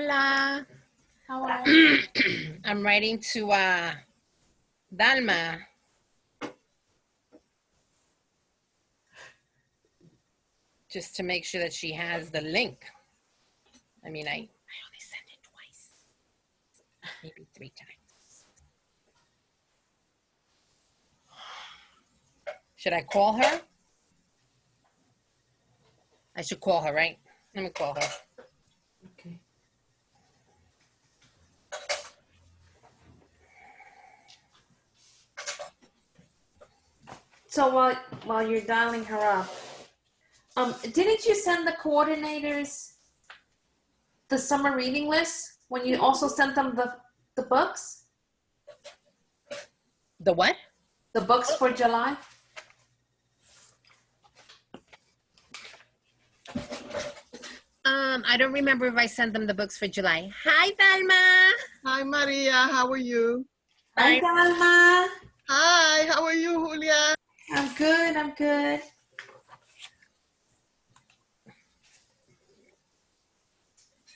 Hola. How are you? I'm writing to Dahlma. Just to make sure that she has the link. I mean, I only sent it twice, maybe 3 times. Should I call her? I should call her, right? Let me call her. Okay. So while you're dialing her up, didn't you send the coordinators the summer reading list when you also sent them the books? The what? The books for July? I don't remember if I sent them the books for July. Hi, Dahlma. Hi, Maria. How are you? Hi, Dahlma. Hi. How are you, Julia? I'm good. I'm good.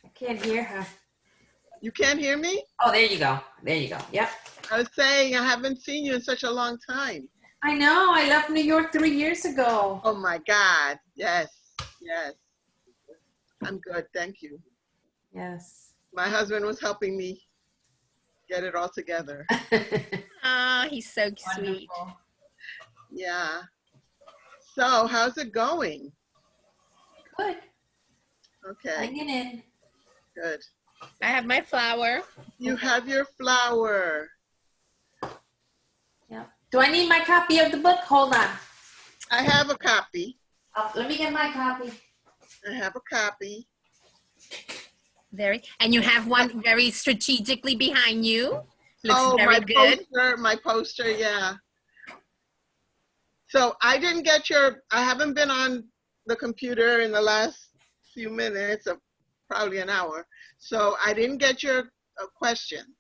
I can't hear her. You can't hear me? Oh, there you go. There you go. Yep. I was saying I haven't seen you in such a long time. I know. I left New York 3 years ago. Oh, my God. Yes. Yes. I'm good. Thank you. Yes. My husband was helping me get it all together. Oh, he's so sweet. Wonderful. Yeah. So how's it going? Good. Okay. Hanging in. Good. I have my flower. You have your flower. Yeah. Do I need my copy of the book? Hold on. I have a copy. Let me get my copy. I have a copy. And you have one very strategically behind you. Looks Oh, very good. my poster, yeah. So I didn't get I haven't been on the computer in the last few minutes, of probably an hour. So I didn't get your questions.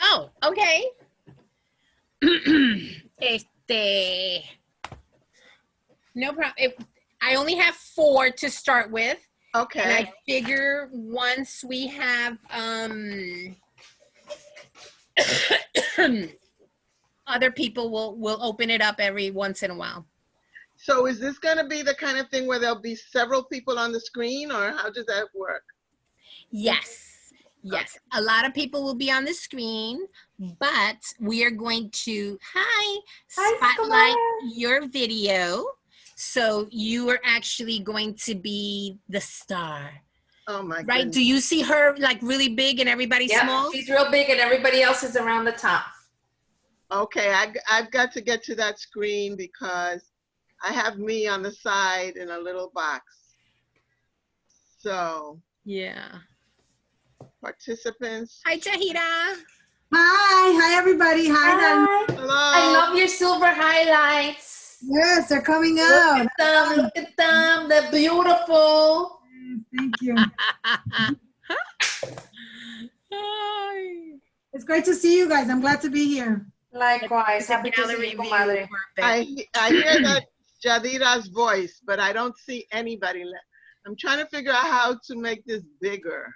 Oh, okay. No problem. I only have 4 to start with. Okay. And I figure once we have other people will open it up every once in a while. So is this going to be the kind of thing where there'll be several people on the screen, or how does that work? Yes. Yes. A lot of people will be on the screen, but we are going to spotlight your video. So you are actually going to be the star. Oh my Right? goodness. Do you see her like really big and everybody small? She's real big and everybody else is around the top. Okay, I've got to get to that screen because I have me on the side in a little box. So. Yeah. Participants. Hi, Jahida. Hi everybody. Hi. Hello. I love your silver highlights. Yes, they're coming out. Look at them. They're beautiful. Thank you. It's great to see you guys. I'm glad to be here. Likewise. Happy to see you, Comadre. I hear that Jadira's voice, but I don't see anybody. I'm trying to figure out how to make this bigger.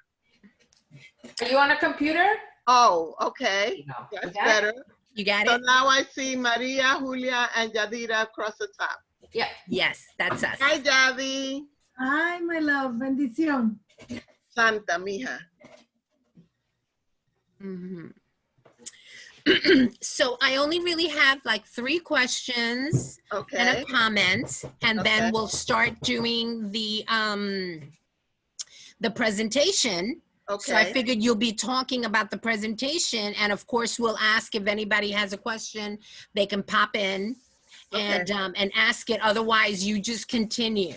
Are you on a computer? Oh, okay. No. That's better. You got So it? now I see Maria, Julia, and Yadira across the top. Yep. Yes, that's us. Hi, Jadi. Hi, my love. Bendición. Santa, mija. Mm-hmm. So I only really have like 3 questions and a comment, and then we'll start doing the presentation. Okay. So I figured you'll be talking about the presentation, and of course we'll ask if anybody has a question, they can pop in and ask it. Otherwise, you just continue.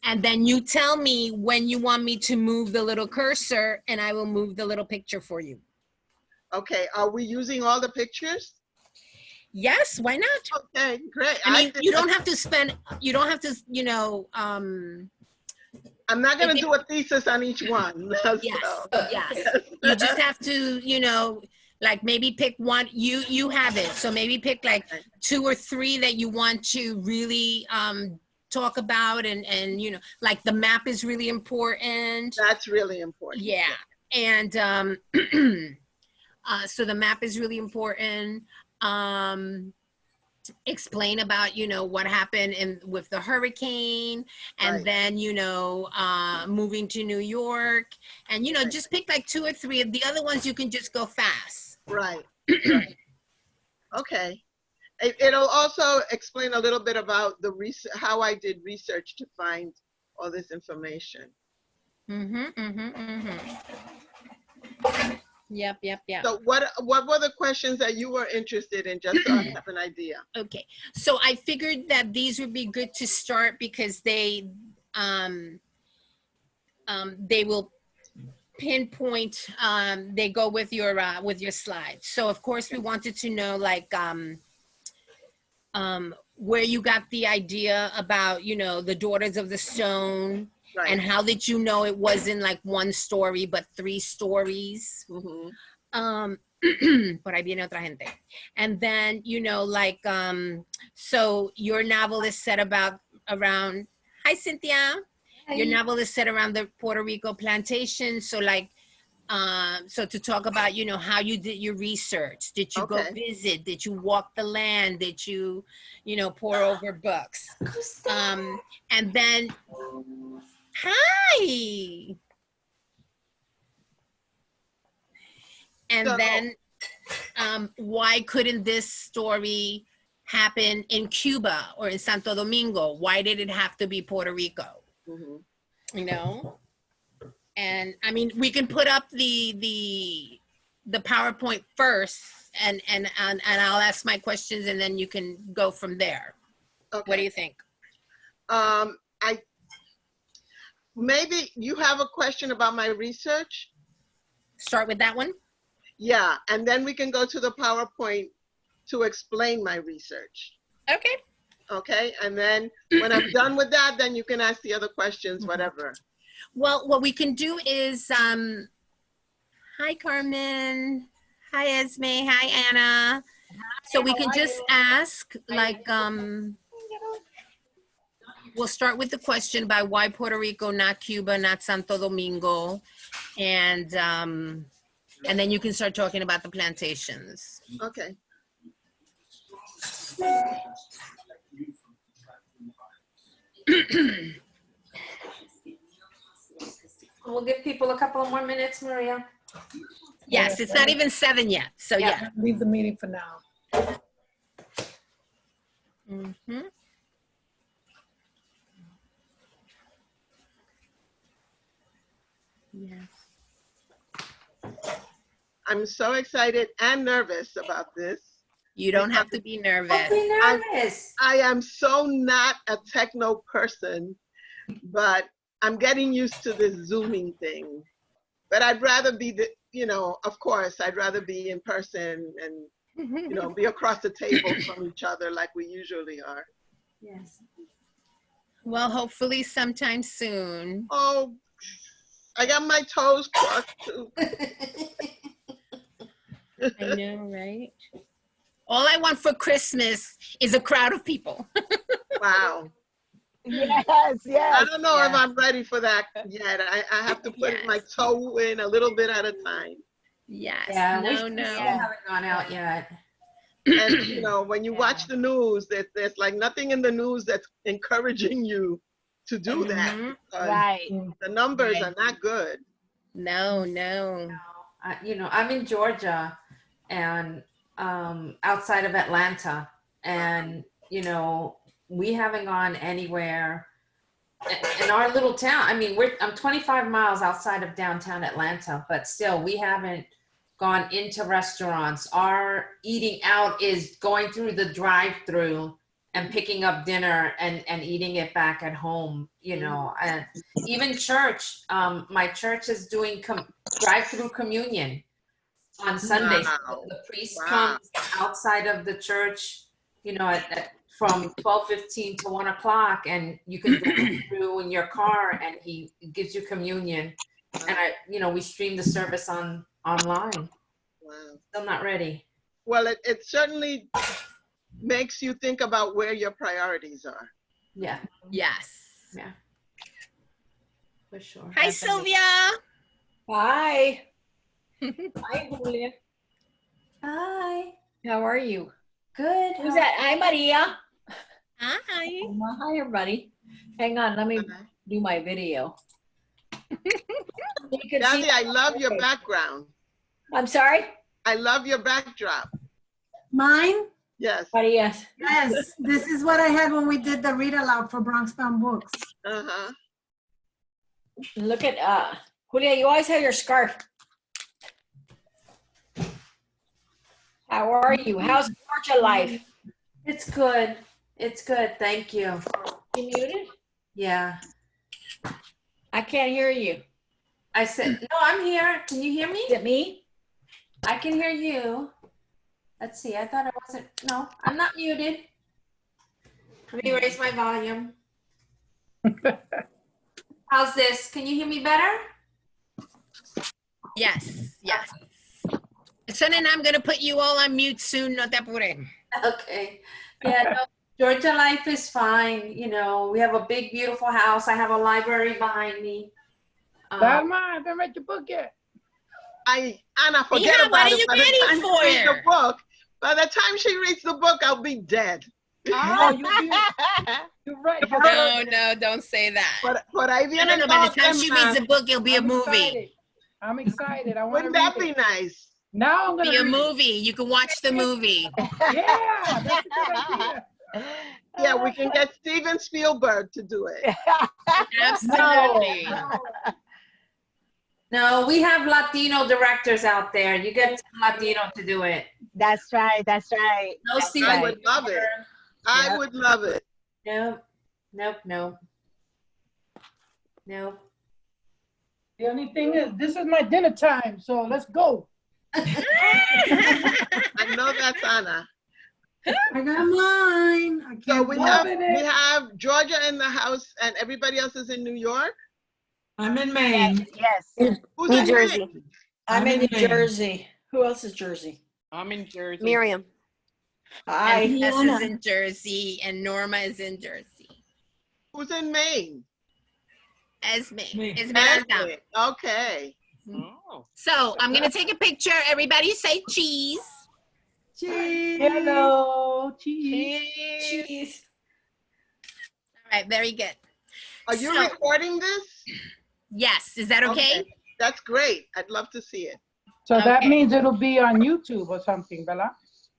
And then you tell me when you want me to move the little cursor, and I will move the little picture for you. Okay, are we using all the pictures? Yes, why not? Okay, great. I mean, you don't have to, you know, I'm not going to do a thesis on each one. Yes. You just have to, you know, like maybe pick one. You have it. So maybe pick like 2 or 3 that you want to really talk about, and you know, like the map is really important. That's really important. Yeah. And so the map is really important. Explain about, you know, what happened with the hurricane, and Right. then, you know, moving to New York, and, you know, Right. just pick like 2 or 3. The other ones you can just go fast. Right. Right. Okay. It'll also explain a little bit about the how I did research to find all this information. Yep. So what were the questions that you were interested in, just so I have an idea? Okay, so I figured that these would be good to start because they will pinpoint, they go with your slides. So of course we wanted to know, like, where you got the idea about, you know, the Daughters of the Stone, Right. and how did you know it wasn't like 1 story but 3 stories? Por ahí viene otra gente. And then, you know, like, so your novel is set around, hi Cynthia. Your novel is set around the Puerto Rico plantation. So like, so to talk about, you know, how you did your research. Did you go visit? Did you walk the land? Did you, you know, pour over books? And then, hi. And then, why couldn't this story happen in Cuba or in Santo Domingo? Why did it have to be Puerto Rico? You know? And I mean, we can put up the PowerPoint first, and I'll ask my questions, and then you can go from there. Okay. What do you think? Maybe you have a question about my research? Start with that one? Yeah, and then we can go to the PowerPoint to explain my research. Okay. Okay, and then when I'm done with that, then you can ask the other questions, whatever. Well, what we can do is, hi Carmen, hi Esme, hi Anna. So we can just ask, like, we'll start with the question about why Puerto Rico, not Cuba, not Santo Domingo, and then you can start talking about the plantations. Okay. We'll give people a couple of more minutes, Maria. Yes, it's not even 7 yet, so yeah. Leave the meeting for now. Yes. I'm so excited and nervous about this. You don't have to be nervous. Don't be nervous. I am so not a techno person, but I'm getting used to this Zooming thing. But I'd rather be you know, of course, I'd rather be in person and, you know, be across the table from each other like we usually are. Yes. Well, hopefully sometime soon. Oh, I got my toes crossed too. I know, right? All I want for Christmas is a crowd of people. Wow. Yes. I don't know if I'm ready for that yet. I have to put my toe in a little bit at a time. Yes. Yeah, we No. haven't gone out yet. And you know, when you watch the news, there's like nothing in the news that's encouraging you to do that. Right. The numbers are not good. No. You know, I'm in Georgia and outside of Atlanta, and you know, we haven't gone anywhere in our little town. I mean, I'm 25 miles outside of downtown Atlanta, but still we haven't gone into restaurants. Our eating out is going through the drive-through and picking up dinner and eating it back at home, you know. And even church, my church is doing drive-through communion on Sundays. Wow. The priest comes outside of the church, you know, from 12:15 to 1 o'clock, and you can go through in your car, and he gives you communion. And you know, we stream the service online. Wow. Still not ready. Well, it certainly makes you think about where your priorities are. Yeah, Yes. yeah. For sure. Hi, Sylvia. Hi. Hi, Julia. Hi. How are you? Good. Who's that? Hi, Maria. Hi. Hi, everybody. Hang on, let me do my video. You can see. Daddy, I love your background. I'm sorry? I love your backdrop. Mine? Yes. Maria. Yes, this is what I had when we did the read aloud for Bronx Bound Books. Uh-huh. Look at, Julia, you always have your scarf. How are you? How's Georgia life? It's good. It's good. Thank you. You muted? Yeah. I can't hear you. I said, no, I'm here. Can you hear me? Is it me? I can hear you. Let's see. I thought I wasn't. No, I'm not muted. Let me raise my volume. How's this? Can you hear me better? Yes. Yes. So then I'm going to put you all on mute soon. No te apures. Okay. Yeah, no, Georgia life is fine. You know, we have a big, beautiful house. I have a library behind me. Dahlma, I haven't read your book yet. Anna, forget Yeah, what about are it. you By the waiting time for? she reads the book, by the time she reads the book, I'll be dead. Oh, you're right. No, don't say that. Por ahí No, vienen by the dos time she reads the book, it'll be a movie. I'm excited. I want to Wouldn't read that be it. nice? Now I'm going Be to a read it. movie. You can watch the movie. Yeah, that's a good idea. Yeah, we can get Steven Spielberg to do it. Absolutely. No, we have Latino directors out there. You get some Latino to do it. That's right. That's right. No, That's Steven I right. would love it. I Yep. would love it. Nope. Nope. Nope. Nope. The only thing is, this is my dinner time, so let's go. I know that's Anna. I got mine. I So can't we wait. have Georgia in the house and everybody else is in New York? I'm in Maine. Yes. Who's New in Jersey. Maine? I'm in in New Maine. Jersey. Who else is Jersey? I'm in Jersey. Miriam. Hi. And Tess is in Jersey, and Norma is in Jersey. Who's in Maine? Esme. Me. Esmeralda. Okay. Oh. So I'm going to take a picture. Everybody say cheese. Cheese. Hello, cheese. Cheese. All right, very good. Are you So- recording this? Yes, is that okay? That's great. I'd love to see it. So that Okay. means it'll be on YouTube or something, Bella?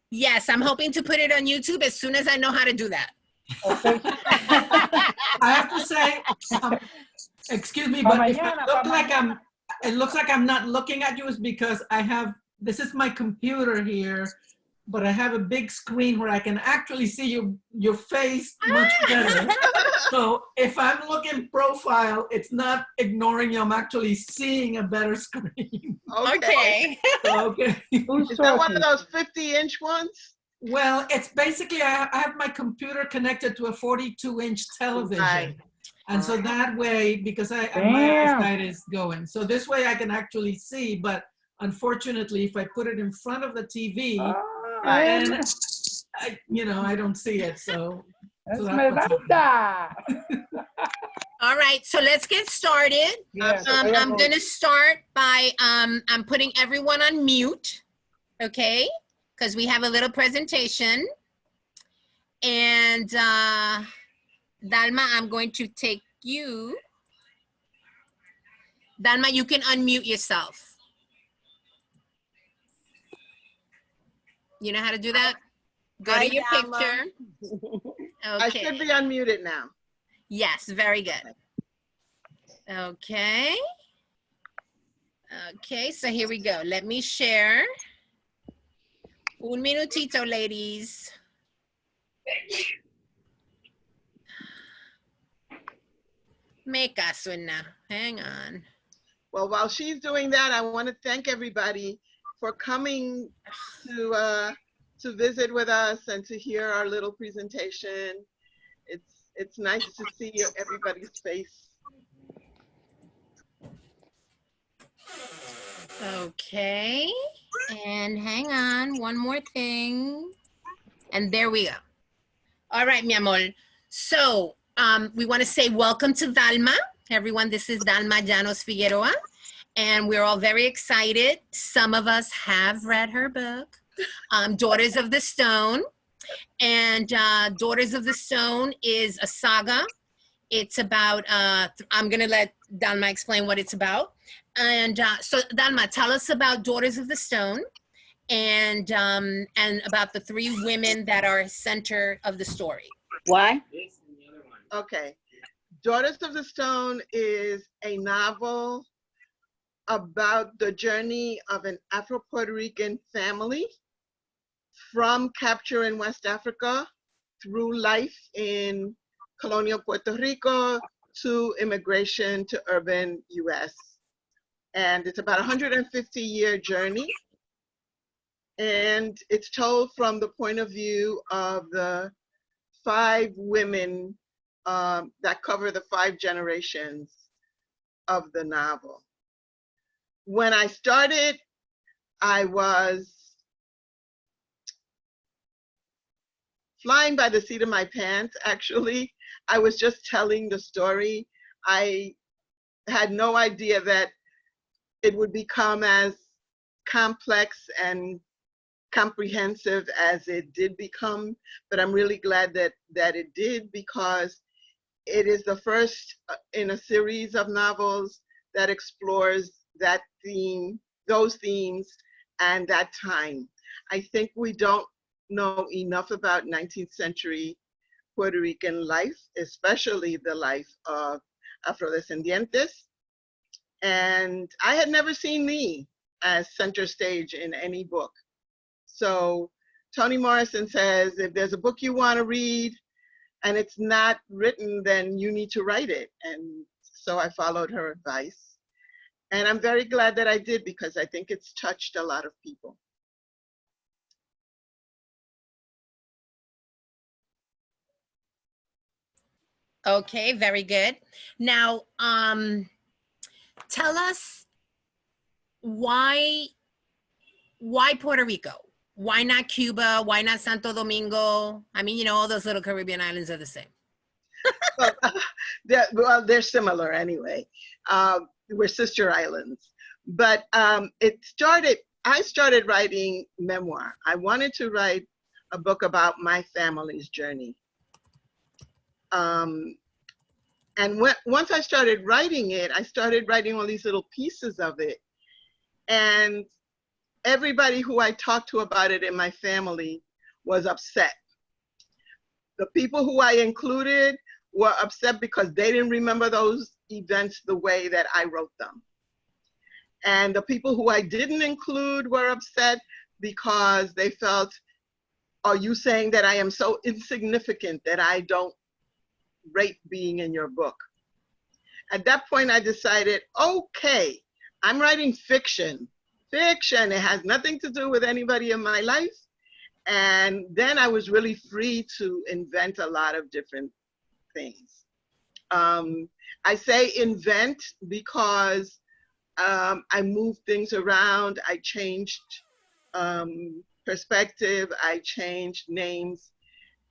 Yes, I'm hoping to put it on YouTube as soon as I know how to do that. Okay. I have to say, excuse me, but if it looks like I'm not looking at you is because this is my computer here, but I have a big screen where I can actually see your face much better. So if I'm looking profile, it's not ignoring you. I'm actually seeing a better screen. Okay. Okay. Who's Is that one talking? of those 50-inch ones? Well, it's basically, I have my computer connected to a 42-inch television. Right. And so that way, because my Damn. eyesight is going, so this way I can actually see, but unfortunately, if I put it in front of the TV, then I don't see it, so. So that's what's Esmeralda. All right, so let's get started. Yes. I'm going to start by, I'm putting everyone on mute, okay? Because we have a little presentation. And Dahlma, I'm going to take you. Dahlma, you can unmute yourself. You know how to do that? Go Hi, to your Dahlma. picture. I should Okay. be unmuted now. Yes, very good. Okay. Okay, so here we go. Let me share. Un minutito, ladies. Me caso en nada. Hang on. Well, while she's doing that, I want to thank everybody for coming to visit with us and to hear our little presentation. It's nice to see everybody's face. Okay. And hang on, one more thing. And there we go. All right, mi amor. So we want to say welcome to Dahlma. Everyone, this is Dahlma Llanos-Figueroa, and we're all very excited. Some of us have read her book, Daughters of the Stone. And Daughters of the Stone is a saga. It's about, I'm going to let Dahlma explain what it's about. And so Dahlma, tell us about Daughters of the Stone and about the three women that are center of the story. Why? Okay. Daughters of the Stone is a novel about the journey of an Afro-Puerto Rican family from capture in West Africa through life in colonial Puerto Rico to immigration to urban US. And it's about a 150-year journey. And it's told from the point of view of the 5 women that cover the 5 generations of the novel. When I started, I was flying by the seat of my pants, actually. I was just telling the story. I had no idea that it would become as complex and comprehensive as it did become, but I'm really glad that it did, because it is the first in a series of novels that explores that theme, those themes, and that time. I think we don't know enough about 19th century Puerto Rican life, especially the life of Afrodescendientes. And I had never seen me as center stage in any book. So Toni Morrison says, if there's a book you want to read and it's not written, then you need to write it. And so I followed her advice. And I'm very glad that I did, because I think it's touched a lot of people. Okay, very good. Now, tell us why Puerto Rico? Why not Cuba? Why not Santo Domingo? I mean, you know, all those little Caribbean islands are the same. Well, they're similar anyway. We're sister islands. But I started writing memoir. I wanted to write a book about my family's journey. And once I started writing it, I started writing all these little pieces of it. And everybody who I talked to about it in my family was upset. The people who I included were upset because they didn't remember those events the way that I wrote them. And the people who I didn't include were upset because they felt, are you saying that I am so insignificant that I don't rate being in your book? At that point, I decided, okay, I'm writing fiction. Fiction, it has nothing to do with anybody in my life. And then I was really free to invent a lot of different things. I say invent because I moved things around. I changed perspective. I changed names.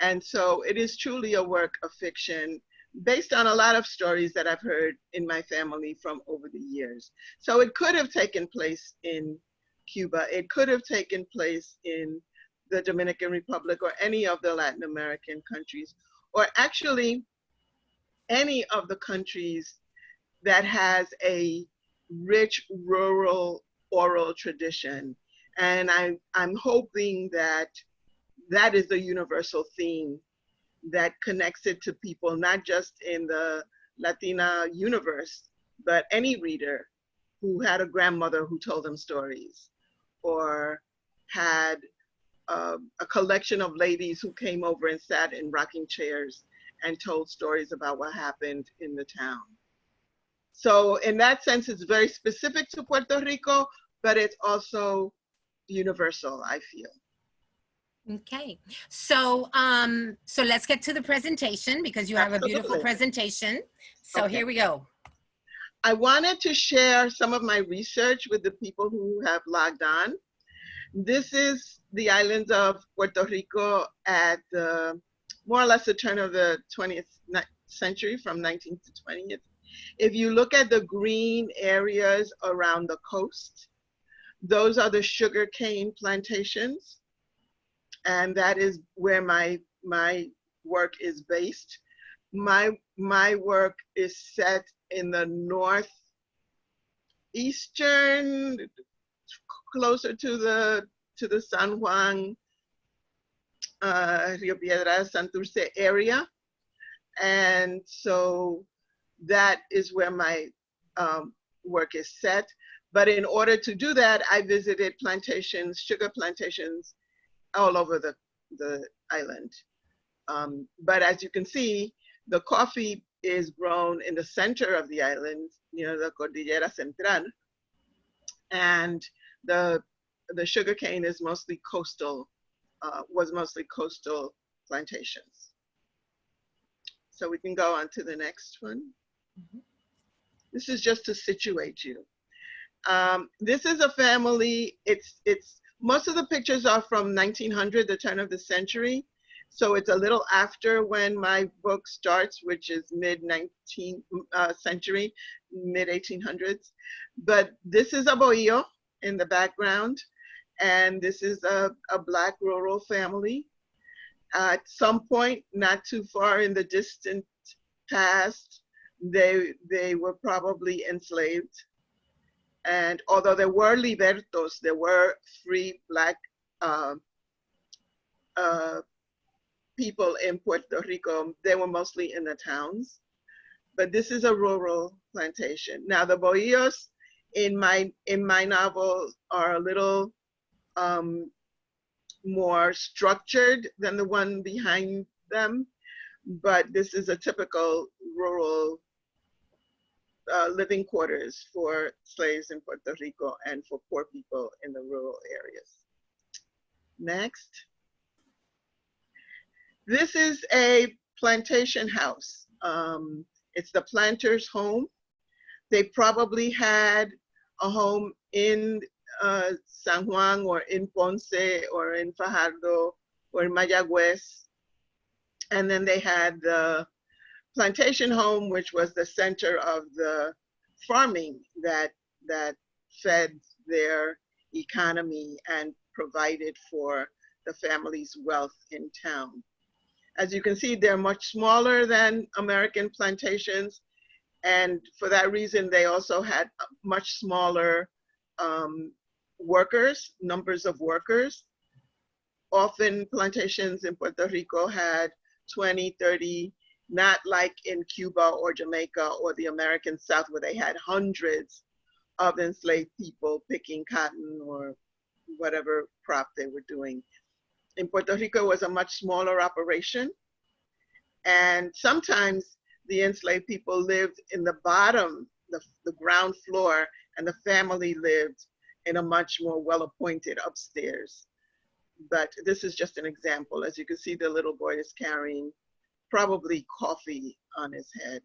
And so it is truly a work of fiction based on a lot of stories that I've heard in my family from over the years. So it could have taken place in Cuba. It could have taken place in the Dominican Republic or any of the Latin American countries, or actually any of the countries that has a rich rural oral tradition. And I'm hoping that that is the universal theme that connects it to people, not just in the Latina universe, but any reader who had a grandmother who told them stories, or had a collection of ladies who came over and sat in rocking chairs and told stories about what happened in the town. So in that sense, it's very specific to Puerto Rico, but it's also universal, I feel. Okay, so so let's get to the presentation, because you have a beautiful Absolutely. presentation. So Okay. Here we go. I wanted to share some of my research with the people who have logged on. This is the islands of Puerto Rico at more or less the turn of the century, from 19th to 20th. If you look at the green areas around the coast, those are the sugarcane plantations, and that is where my work is based. My work is set in the northeastern, closer to the San Juan, Rio Piedras, Santurce area, and so that is where my work is set. But in order to do that, I visited plantations, sugar plantations, all over the island. But as you can see, the coffee is grown in the center of the island, near the Cordillera Central, and the sugarcane is mostly coastal, was mostly coastal plantations. So we can go on to the next one. This is just to situate you. This is a family. It's most of the pictures are from 1900, the turn of the century. So it's a little after when my book starts, which is mid-19th century, mid-1800s. But this is a bohío in the background, and this is a Black rural family. At some point, not too far in the distant past, they were probably enslaved. And although there were libertos, there were free Black people in Puerto Rico, they were mostly in the towns. But this is a rural plantation. Now the bohíos in my novel are a little more structured than the one behind them, but this is a typical rural living quarters for slaves in Puerto Rico and for poor people in the rural areas. Next. This is a plantation house. It's the planter's home. They probably had a home in San Juan or in Ponce or in Fajardo or in Mayagüez. And then they had the plantation home, which was the center of the farming that fed their economy and provided for the family's wealth in town. As you can see, they're much smaller than American plantations. And for that reason, they also had much smaller workers, numbers of workers. Often plantations in Puerto Rico had 20, 30, not like in Cuba or Jamaica or the American South, where they had hundreds of enslaved people picking cotton or whatever crop they were doing. In Puerto Rico, it was a much smaller operation. And sometimes the enslaved people lived in the bottom, the ground floor, and the family lived in a much more well-appointed upstairs. But this is just an example. As you can see, the little boy is carrying probably coffee on his head.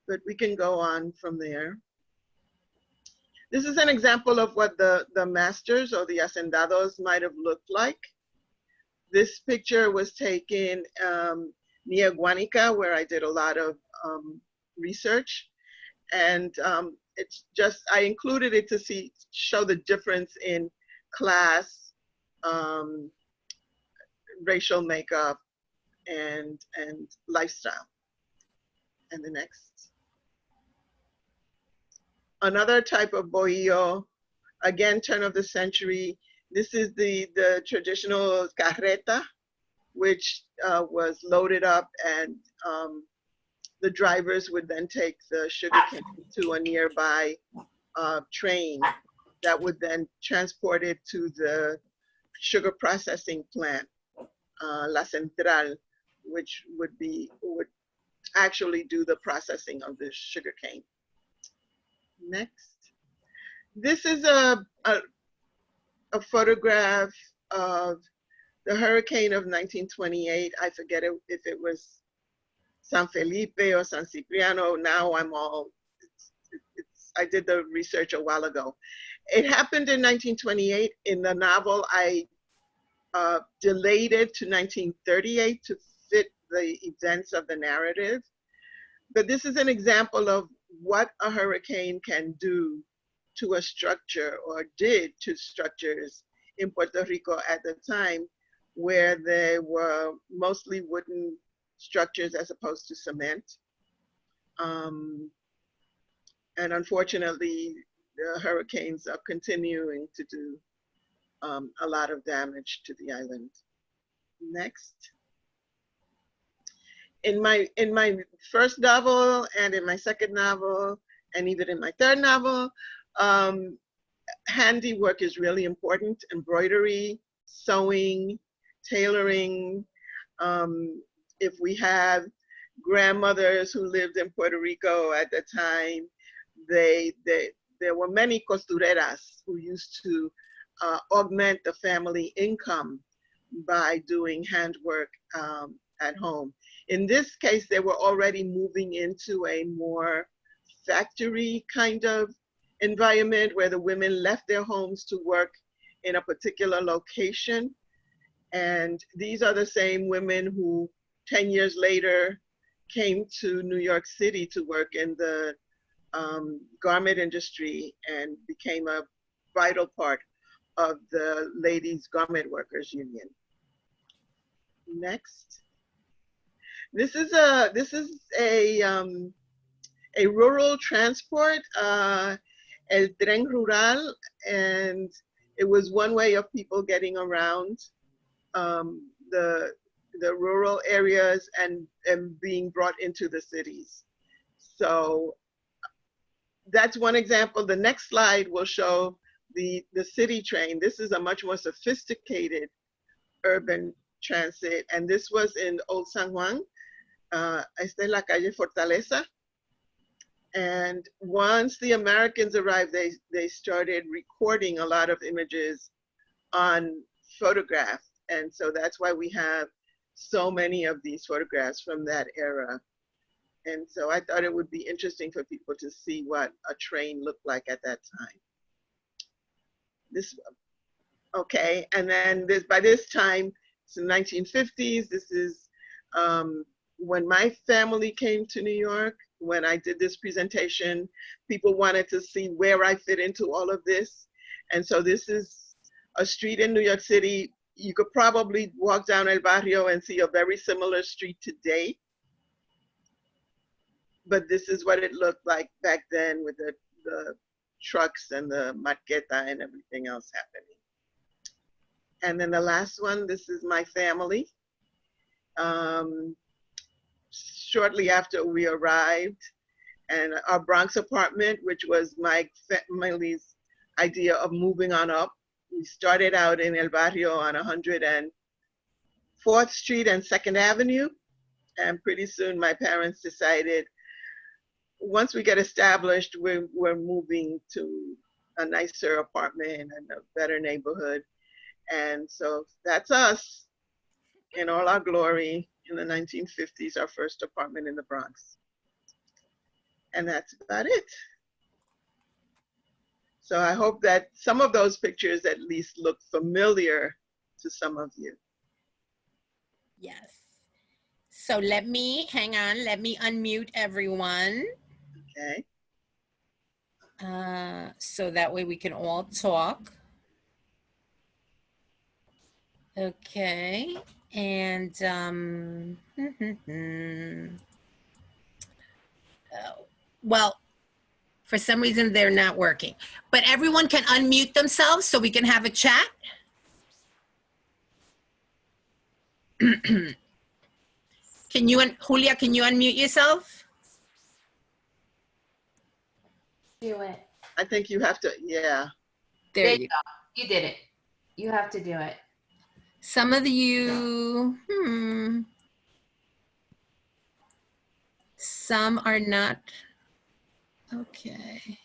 But we can go on from there. This is an example of what the masters or the hacendados might have looked like. This picture was taken near Guanica, where I did a lot of research. And it's just, I included it to show the difference in class, racial makeup, and lifestyle. And the next. Another type of bohío, again, turn of the century. This is the traditional carreta, which was loaded up, and the drivers would then take the sugarcane to a nearby train that would then transport it to the sugar processing plant, La Central, which would actually do the processing of the sugarcane. Next. This is a photograph of the hurricane of 1928. I forget if it was San Felipe or San Cipriano. Now I did the research a while ago. It happened in 1928. In the novel, I delayed it to 1938 to fit the events of the narrative. but this is an example of what a hurricane can do to a structure, or did to structures in Puerto Rico at the time, where they were mostly wooden structures as opposed to cement. And unfortunately, the hurricanes are continuing to do a lot of damage to the island. Next. In my first novel, and in my second novel, and even in my third novel, handiwork is really important. Embroidery, sewing, tailoring. If we have grandmothers who lived in Puerto Rico at the time, there were many costureras who used to augment the family income by doing handwork at home. In this case, they were already moving into a more factory kind of environment where the women left their homes to work in a particular location. And these are the same women who 10 years later came to New York City to work in the garment industry and became a vital part of the Ladies Garment Workers Union. Next. This is a rural transport, el tren rural, and it was one way of people getting around the rural areas and being brought into the cities. So that's one example. The next slide will show the city train. This is a much more sophisticated urban transit, and this was in Old San Juan. Esta es la calle Fortaleza. And once the Americans arrived, they started recording a lot of images on photographs. And so that's why we have so many of these photographs from that era. And so I thought it would be interesting for people to see what a train looked like at that time. Okay, and then by this time, it's the 1950s. This is when my family came to New York. When I did this presentation, people wanted to see where I fit into all of this. And so this is a street in New York City. You could probably walk down El Barrio and see a very similar street today. But this is what it looked like back then with the trucks and the marqueta and everything else happening. And then the last one, this is my family. Shortly after we arrived, and our Bronx apartment, which was my family's idea of moving on up. We started out in El Barrio on 104th Street and 2nd Avenue. And pretty soon my parents decided, once we get established, we're moving to a nicer apartment and a better neighborhood. And so that's us in all our glory in the 1950s, our first apartment in the Bronx. And that's about it. So I hope that some of those pictures at least look familiar to some of you. Yes. So hang on, let me unmute everyone. Okay. So that way we can all talk. Okay, and well, for some reason they're not working, but everyone can unmute themselves so we can have a chat. Julia, can you unmute yourself? Do it. I think you have to, yeah. There you go. You did it. You have to do it. Some of you, some are not. Okay.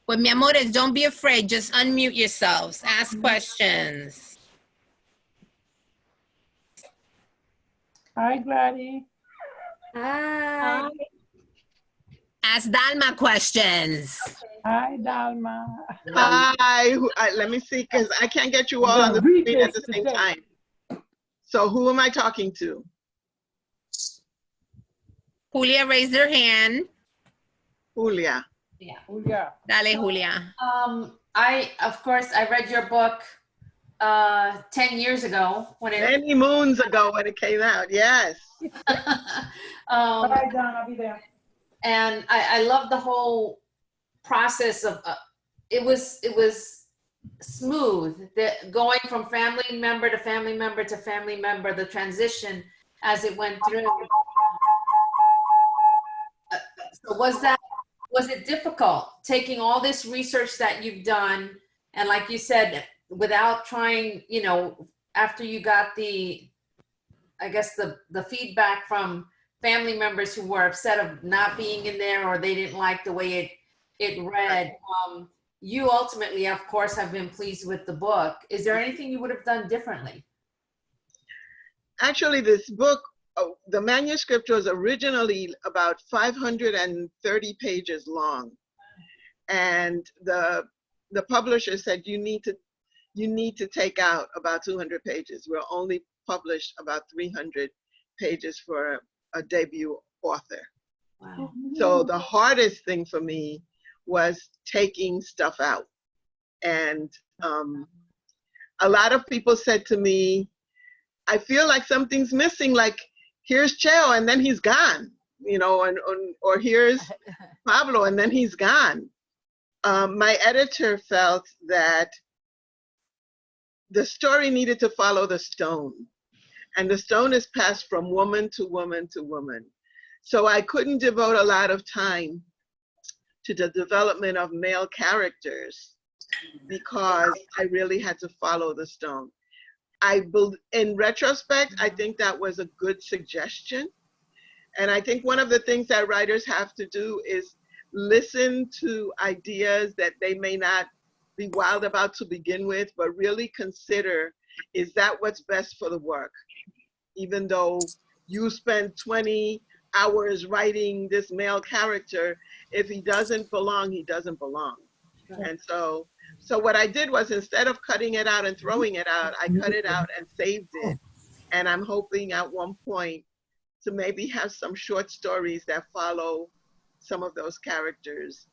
Well, mi amores, don't be afraid. Just unmute yourselves. Ask questions. Hi, Gladys. Hi. Ask Dahlma questions. Hi, Dahlma. Hi, let me see, because I can't get you all on the screen at the same time. So who am I talking to? Julia raised her hand. Julia. Yeah. Julia. Dale, Julia. Of course, I read your book 10 years ago when it. Many moons ago when it came out, yes. All right, Don, I'll be there. And I love the whole process of it was smooth, going from family member to family member to family member, the transition as it went through. So was it difficult taking all this research that you've done, and like you said, without trying, you know, after you got the feedback from family members who were upset of not being in there, or they didn't like the way it read, you ultimately, of course, have been pleased with the book. Is there anything you would have done differently? Actually, this book, the manuscript was originally about 530 pages long. And the publisher said, you need to take out about 200 pages. We'll only publish about 300 pages for a debut author. Wow. So the hardest thing for me was taking stuff out. And a lot of people said to me, I feel like something's missing, like here's Cheo and then he's gone, you know, or here's Pablo and then he's gone. My editor felt that the story needed to follow the stone, and the stone is passed from woman to woman to woman. So I couldn't devote a lot of time to the development of male characters because I really had to follow the stone. In retrospect, I think that was a good suggestion. And I think one of the things that writers have to do is listen to ideas that they may not be wild about to begin with, but really consider, is that what's best for the work? Even though you spend 20 hours writing this male character, if he doesn't belong, he doesn't belong. And so what I did was, instead of cutting it out and throwing it out, I cut it out and saved it. And I'm hoping at one point to maybe have some short stories that follow some of those characters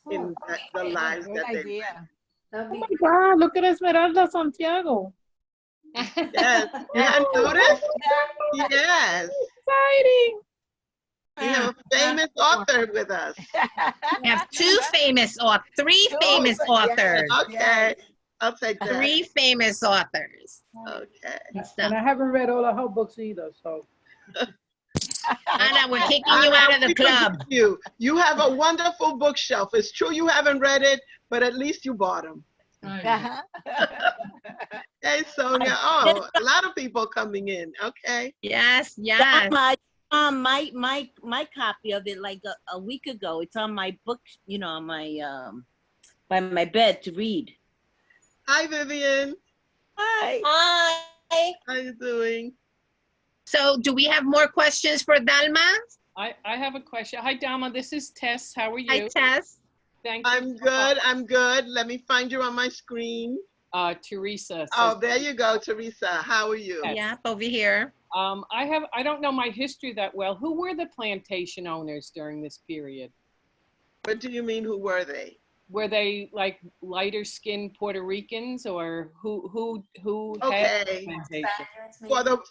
in the lives that they live. Oh my God, look at Esmeralda Santiago. Yes, you hadn't noticed? Yes. Exciting. We have a famous author with us. We have three famous authors. Okay, I'll take that. 3 famous authors. Okay. And I haven't read all of her books either, so. Anna, we're kicking you out of the club. You have a wonderful bookshelf. It's true you haven't read it, but at least you bought them. Hey, Sonia. Oh, a lot of people coming in. Okay. Yes, yes. My copy of it like a week ago. It's on my book, you know, on my by my bed to read. Hi, Vivian. Hi. Hi. How you doing? So do we have more questions for Dahlma? I have a question. Hi, Dahlma. This is Tess. How are you? Hi, Tess. Thank you. I'm good. I'm good. Let me find you on my screen. Teresa. Oh, there you go, Teresa. How are you? Yep, over here. I don't know my history that well. Who were the plantation owners during this period? What do you mean, who were they? Were they like lighter skinned Puerto Ricans, or who had the Okay. plantation?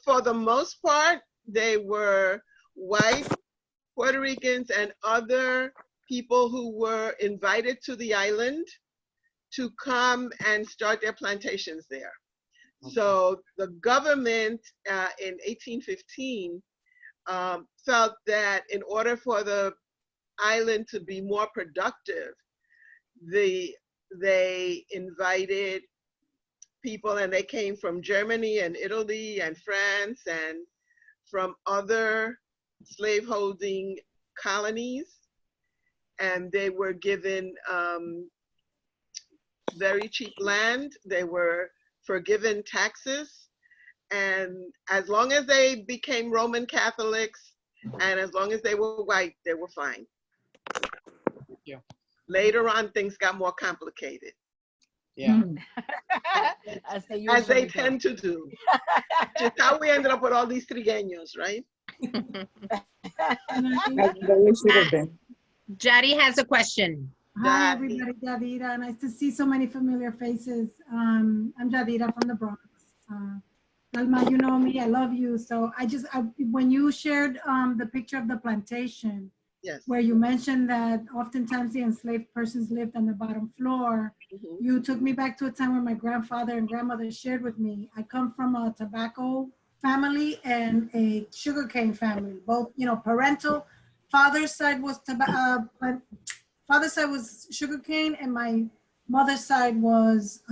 For the most part, they were white Puerto Ricans and other people who were invited to the island to come and start their plantations there. Okay. So the government in 1815 felt that in order for the island to be more productive, they invited people, and they came from Germany and Italy and France and from other slaveholding colonies, and they were given very cheap land. They were forgiven taxes, and as long as they became Roman Catholics and as long as they were white, they were fine. Yeah. Later on, things got more complicated. Yeah. As they tend to do. Just how we ended up with all these trigueños, right? Jari has a question. Hi, everybody. Jadira. Nice to see so many familiar faces. I'm Jadira from the Bronx. Dahlma, you know me. I love you. So when you shared the picture of the plantation, Yes. where you mentioned that oftentimes the enslaved persons lived on the bottom floor, you took me back to a time where my grandfather and grandmother shared with me. I come from a tobacco family and a sugarcane family, both, parental. Father's side was father's side was sugarcane, and my mother's side was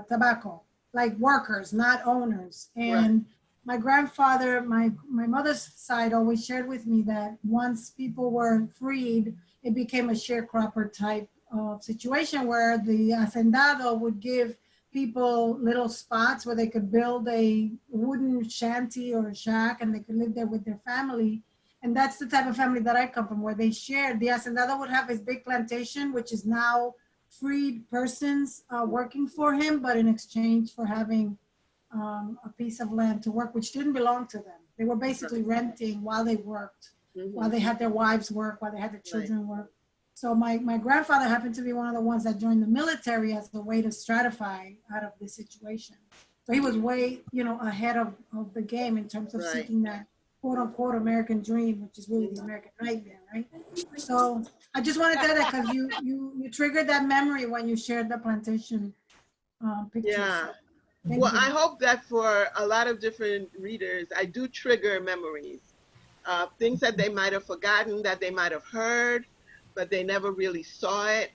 tobacco, like workers, not owners. And my grandfather, my mother's side always shared with me that once people were freed, it became a sharecropper type of situation where the hacendado would give people little spots where they could build a wooden shanty or a shack, and they could live there with their family. And that's the type of family that I come from, where they shared. The hacendado would have his big plantation, which is now freed persons working for him, but in exchange for having a piece of land to work, which didn't belong to them. They were basically renting while they worked, while they had their wives work, while they had their children work. So my grandfather happened to be one of the ones that joined the military as a way to stratify out of this situation. So he was way, ahead of the game in terms of seeking that quote unquote American dream, which is really the American nightmare, right? So I just wanted to add that because you triggered that memory when you shared the plantation picture. Yeah. So, well, I hope that for a lot of different readers, I do trigger memories. Things that they might have forgotten, that they might have heard, but they never really saw it.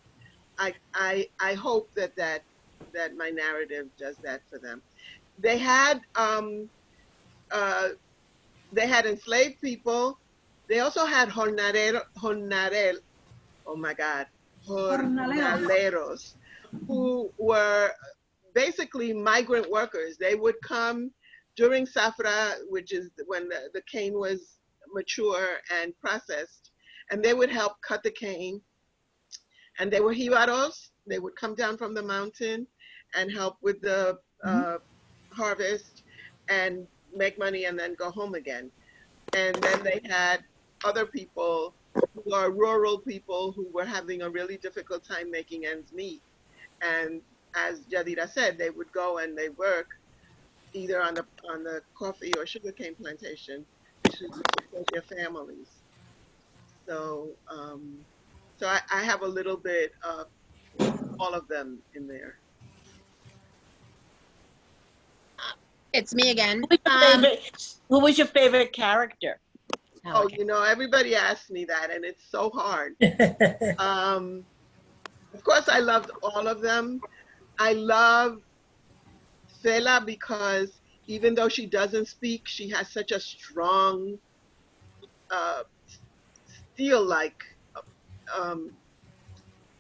I hope that my narrative does that for them. They had enslaved people. They also had jornaleros, who were basically migrant workers. They would come during Safra, which is when the cane was mature and processed, and they would help cut the cane. And they were jibaros. They would come down from the mountain and help with the harvest and make money and then go home again. And then they had other people who are rural people who were having a really difficult time making ends meet. And as Jadira said, they would go and they work either on the coffee or sugarcane plantation to support their families. So so I have a little bit of all of them in there. It's me again. Who was your favorite character? Oh, everybody asks me that, and it's so hard. Of course, I loved all of them. I love Fela because even though she doesn't speak, she has such a strong, steel-like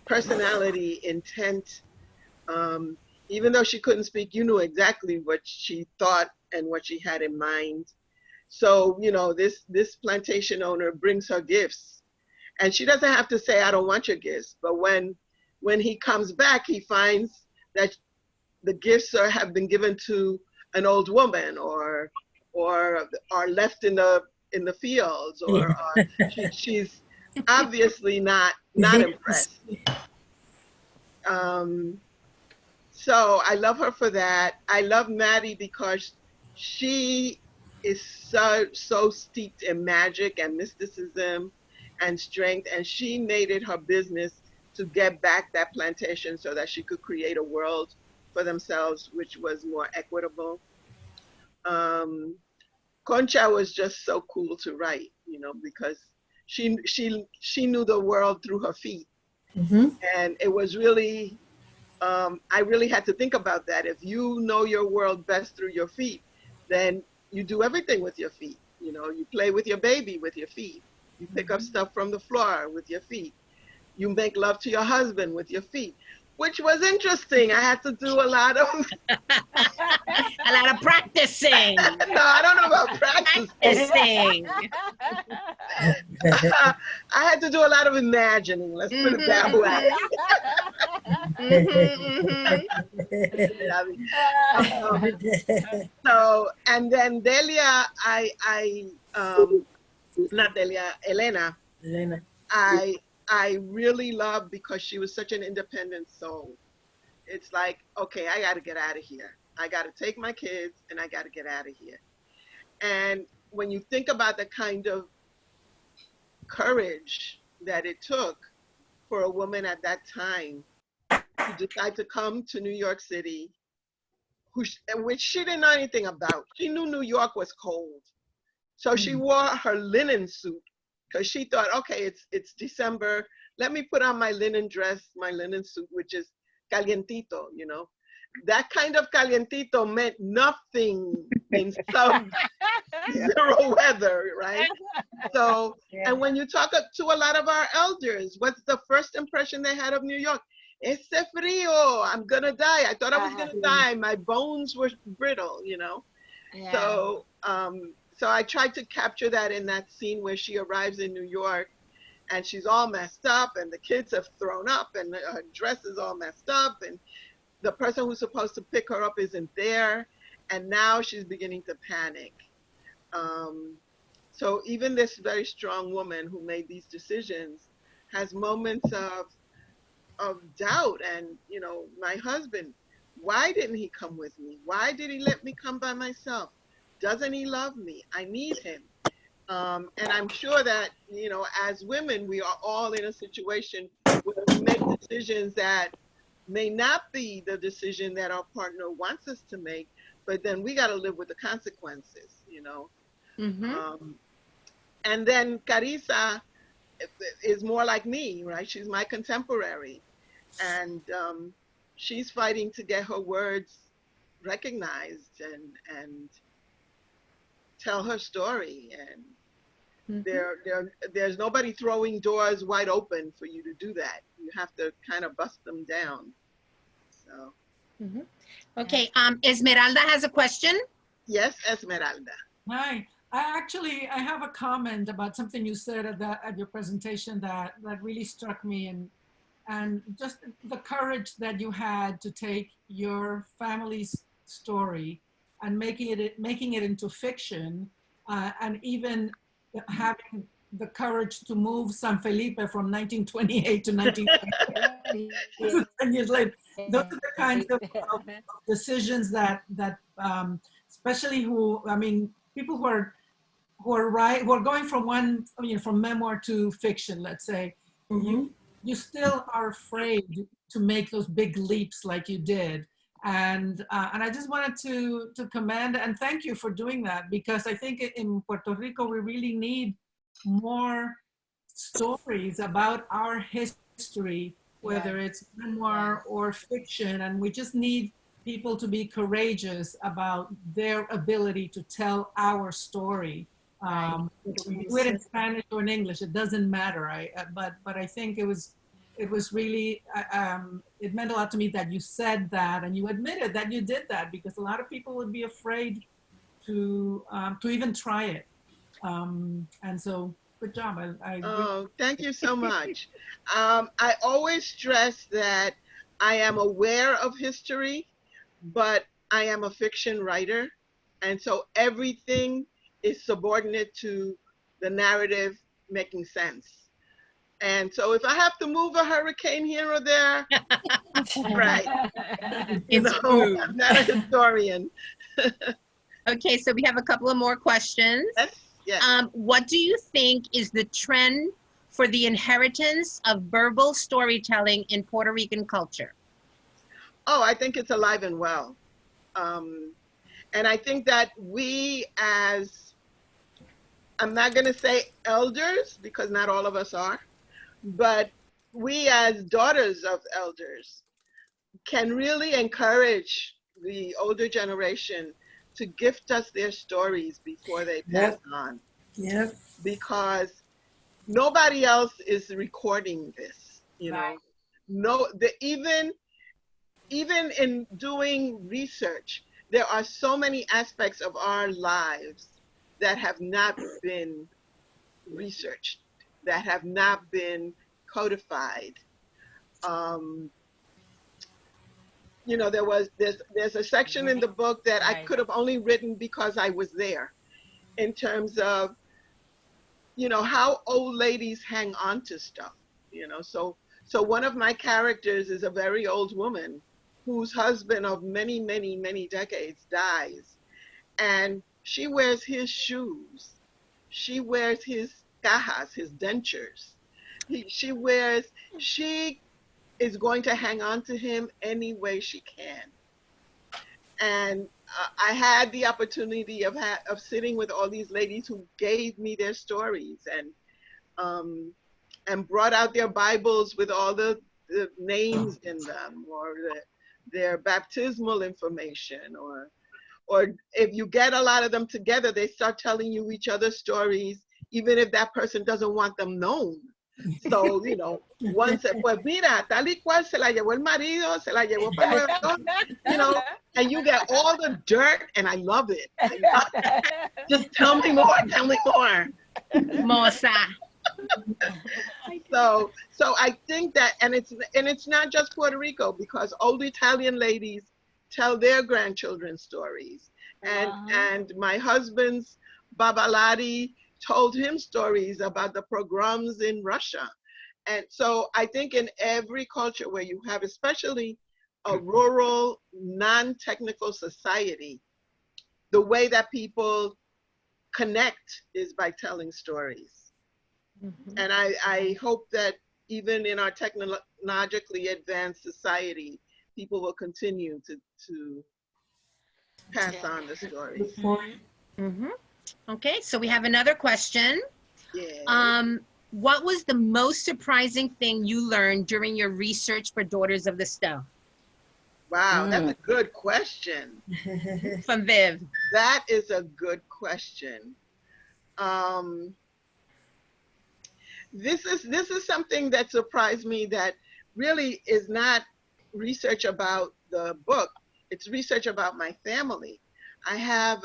personality, intent. Even though she couldn't speak, you knew exactly what she thought and what she had in mind. So, this plantation owner brings her gifts, and she doesn't have to say, I don't want your gifts. But when he comes back, he finds that the gifts have been given to an old woman or are left in the fields, or she's obviously not impressed. So I love her for that. I love Maddie because she is so steeped in magic and mysticism and strength, and she made it her business to get back that plantation so that she could create a world for themselves which was more equitable. Concha was just so cool to write, because she knew the world through her feet. And it was really, I really had to think about that. If you know your world best through your feet, then you do everything with your feet. You play with your baby with your feet. You pick up stuff from the floor with your feet. You make love to your husband with your feet, which was interesting. I had to do a lot of practicing. No, I don't know about practicing. I had to do a lot of imagining. Let's put it that way. So, and then Delia, I not Delia, Elena, Elena. I really love because she was such an independent soul. It's like, okay, I got to get out of here. I got to take my kids and I got to get out of here. And when you think about the kind of courage that it took for a woman at that time to decide to come to New York City, which she didn't know anything about. She knew New York was cold. So she wore her linen suit because she thought, okay, it's December. Let me put on my linen dress, my linen suit, which is calientito, you know. That kind of calientito meant nothing in some zero weather, right? So, and when you talk to a lot of our elders, what's the first impression they had of New York? Ese frío, I'm gonna die. I thought I was gonna die. My bones were brittle, you know. Yeah. So, so I tried to capture that in that scene where she arrives in New York and she's all messed up and the kids have thrown up and her dress is all messed up and the person who's supposed to pick her up isn't there. And now she's beginning to panic. So even this very strong woman who made these decisions has moments of doubt. And, you know, my husband, why didn't he come with me? Why did he let me come by myself? Doesn't he love me? I need him. And I'm sure that, you know, as women, we are all in a situation where we make decisions that may not be the decision that our partner wants us to make, but then we got to live with the consequences, you know. And then Carissa is more like me, right? She's my contemporary. And she's fighting to get her words recognized and tell her story. And there's nobody throwing doors wide open for you to do that. You have to kind of bust them down. So. Okay, Esmeralda has a question. Yes, Esmeralda. Hi. I have a comment about something you said at your presentation that really struck me, and just the courage that you had to take your family's story and making it into fiction, and even having the courage to move San Felipe from 1928 to 1928, 10 years later. Those are the kinds of decisions that especially people who are going from memoir to fiction, let's say, you still are afraid to make those big leaps like you did. And I just wanted to commend and thank you for doing that, because I think in Puerto Rico, we really need more stories about our history, whether it's memoir or fiction. And we just need people to be courageous about their ability to tell our story. We do it in Spanish or in English, it doesn't matter. But I think it was really, it meant a lot to me that you said that and you admitted that you did that, because a lot of people would be afraid to even try it. And so, good job. Oh, thank you so much. I always stress that I am aware of history, but I am a fiction writer. And so everything is subordinate to the narrative making sense. And so if I have to move a hurricane here or there, right. You know, I'm not a historian. Okay, so we have a couple of more questions. Yes. What do you think is the trend for the inheritance of verbal storytelling in Puerto Rican culture? Oh, I think it's alive and well. And I think that we as, I'm not going to say elders, because not all of us are, but we as daughters of elders can really encourage the older generation to gift us their stories before they pass on. Yep. Because nobody else is recording this, you know. No, even in doing research, there are so many aspects of our lives that have not been researched, that have not been codified. You know, there's a section in the book that I could have only written because I was there, in terms of you know, how old ladies hang on to stuff, you know. So one of my characters is a very old woman whose husband of many, many, many decades dies. And she wears his shoes. She wears his cajas, his dentures. She is going to hang on to him any way she can. And I had the opportunity of sitting with all these ladies who gave me their stories and brought out their Bibles with all the names in them, or their baptismal information, or if you get a lot of them together, they start telling you each other's stories, even if that person doesn't want them known. So, you know, one said, pues mira, tal y cual se la llevó el marido, se la llevó para Nueva York, you know, and you get all the dirt, and I love it. Just tell me more, tell me more. Mosa. So I think that, and it's not just Puerto Rico, because old Italian ladies tell their grandchildren stories. And my husband's Babalati told him stories about the pogroms in Russia. And so I think in every culture where you have, especially a rural, non-technical society, the way that people connect is by telling stories. Mm-hmm. And I hope that even in our technologically advanced society, people will continue to pass on the stories. Mm-hmm. Okay, so we have another question. Yeah. What was the most surprising thing you learned during your research for Daughters of the Stone? Wow, that's a good question. From Viv. That is a good question. This is something that surprised me, that really is not research about the book. It's research about my family. I have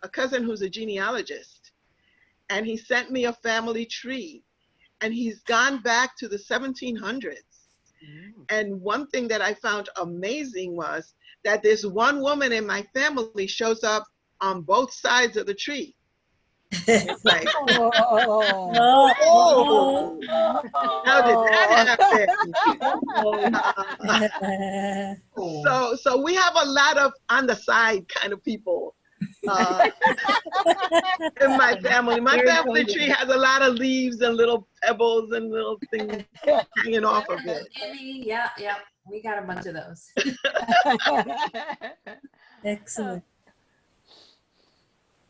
a cousin who's a genealogist, and he sent me a family tree, and he's gone back to the 1700s. And one thing that I found amazing was that this one woman in my family shows up on both sides of the tree. It's like, oh, how did that happen? So we have a lot of on the side kind of people in my family. My family tree has a lot of leaves and little pebbles and little things hanging off of it. Yeah, we got a bunch of those. Excellent.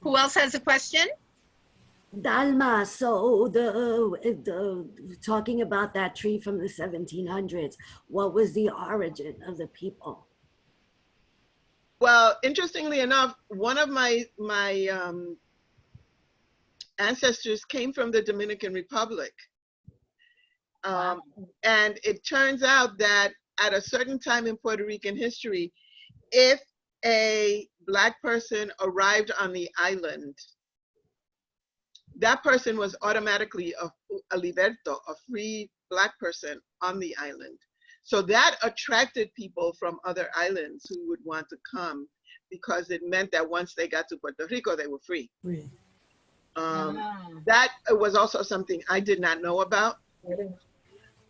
Who else has a question? Dahlma, so the talking about that tree from the 1700s, what was the origin of the people? Well, interestingly enough, one of my ancestors came from the Dominican Republic. Wow. And it turns out that at a certain time in Puerto Rican history, if a Black person arrived on the island, that person was automatically a liberto, a free Black person on the island. So that attracted people from other islands who would want to come, because it meant that once they got to Puerto Rico, they were free. That was also something I did not know about.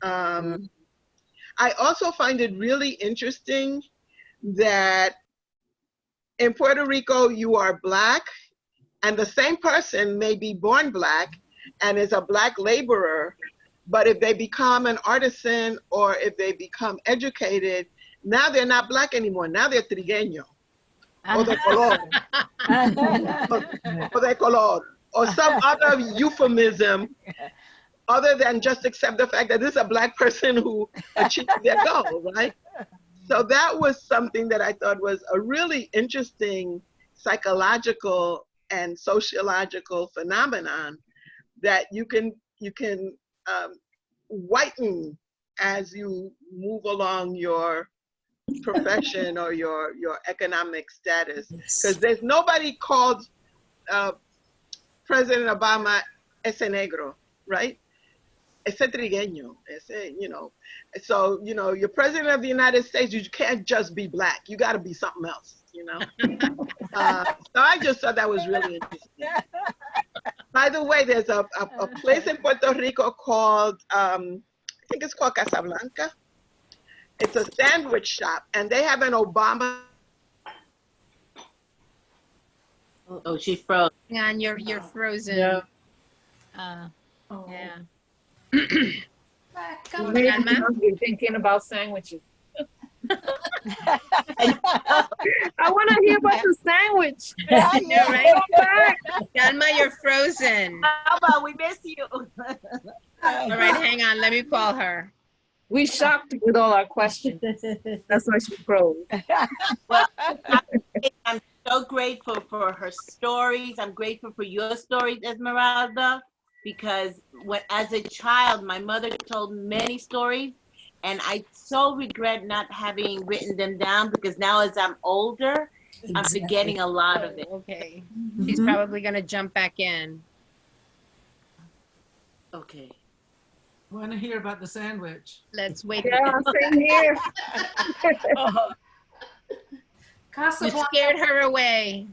I also find it really interesting that in Puerto Rico, you are Black, and the same person may be born Black and is a Black laborer, but if they become an artisan or if they become educated, now they're not Black anymore. Now they're trigueño, or de color, or de color, or some other euphemism other than just accept the fact that this is a Black person who achieved their goal, right? So that was something that I thought was a really interesting psychological and sociological phenomenon, that you can whiten as you move along your profession or your economic status. Because there's nobody called President Obama ese negro, right? Ese trigueño, ese, you know. So, you know, you're president of the United States, you can't just be Black. You got to be something else, you know. So I just thought that was really interesting. By the way, there's a place in Puerto Rico called, I think it's called Casablanca. It's a sandwich shop, and they have an Obama. Oh, she's frozen. And you're frozen. Yeah. Yeah. Come Maybe Dahlma? you're thinking about sandwiches. I want to hear about the sandwich. I know, right? Dahlma, you're frozen. How about we miss you? All right, hang on. Let me call her. We shocked with all our questions. That's why she froze. Well, I'm so grateful for her stories. I'm grateful for your stories, Esmeralda, because as a child, my mother told many stories, and I so regret not having written them down because now as I'm older, I'm forgetting a lot of it. Okay. She's probably going to jump back in. Okay. I want to hear about the sandwich. Let's wait. Yeah, same here. You Casablanca. scared her away.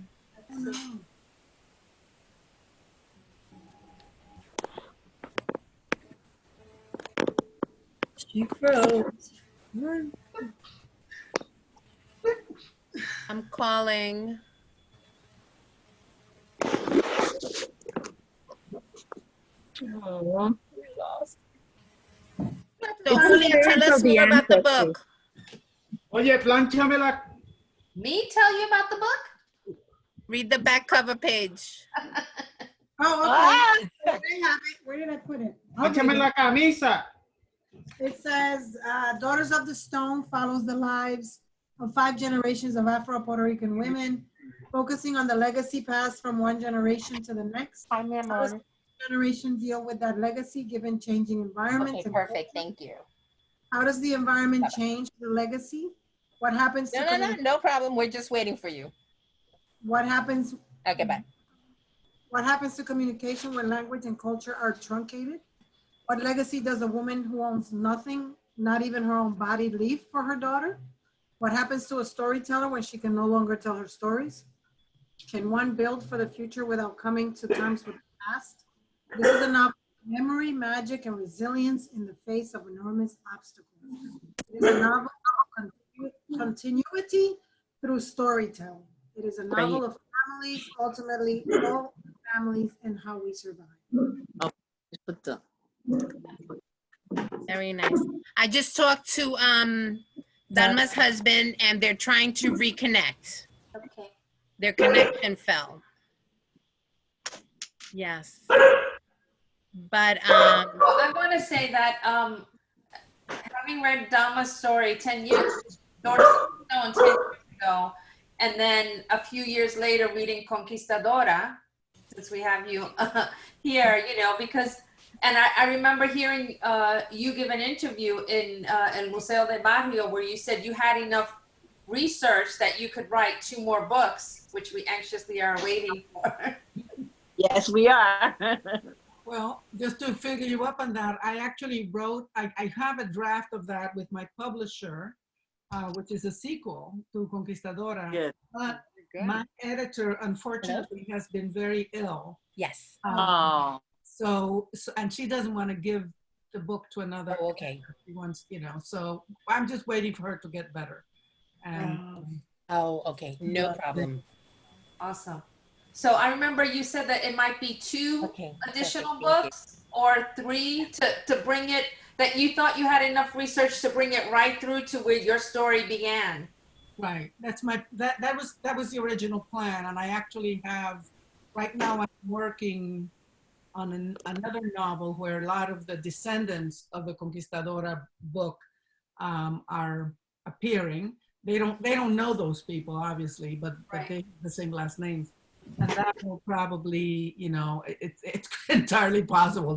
She froze. I'm calling. Oh, we lost. So, Julia, tell us more about the book. Oye, planchamela. Me tell you about the book? Read the back cover page. Oh, okay. There you have it. Where did I put it? Échame la camisa. It says, Daughters of the Stone follows the lives of 5 generations of Afro-Puerto Rican women, focusing on the legacy passed from one generation to the next. How does generation deal with that legacy given changing environments? Okay, and perfect. culture? Thank you. How does the environment change the legacy? What happens to No problem. We're just waiting for you. What happens? Okay, bye. What happens to communication when language and culture are truncated? What legacy does a woman who owns nothing, not even her own body, leave for her daughter? What happens to a storyteller when she can no longer tell her stories? Can one build for the future without coming to terms with the past? This is a novel of memory, magic, and resilience in the face of enormous obstacles. It is a novel of continuity through storytelling. It is a novel of families, ultimately all families, and how we survive. Very nice. I just talked to Dahlma's husband, and they're trying to reconnect. Okay. Their connection fell. Yes. But Well, I want to say that having read Dahlma's story 10 years ago, and then a few years later reading Conquistadora, since we have you here, you know, because, and I remember hearing you give an interview in El Museo de Barrio where you said you had enough research that you could write 2 more books, which we anxiously are waiting for. Yes, we are. Well, just to figure you up on that, I actually wrote, I have a draft of that with my publisher, which is a sequel to Conquistadora. Yes. But my editor, unfortunately, has been very ill. yes. So, and she doesn't want to give the book to another. Oh, okay. She wants, you know, so I'm just waiting for her to get better. And Oh, okay. No problem. Awesome. So I remember you said that it might be 2 additional books or 3 to bring it, that you thought you had enough research to bring it right through to where your story began. right, that's my, that was the original plan. And I actually have, right now I'm working on another novel where a lot of the descendants of the Conquistadora book are appearing. They don't know those people, obviously, but they have the same last names. And that will probably, you know, it's entirely possible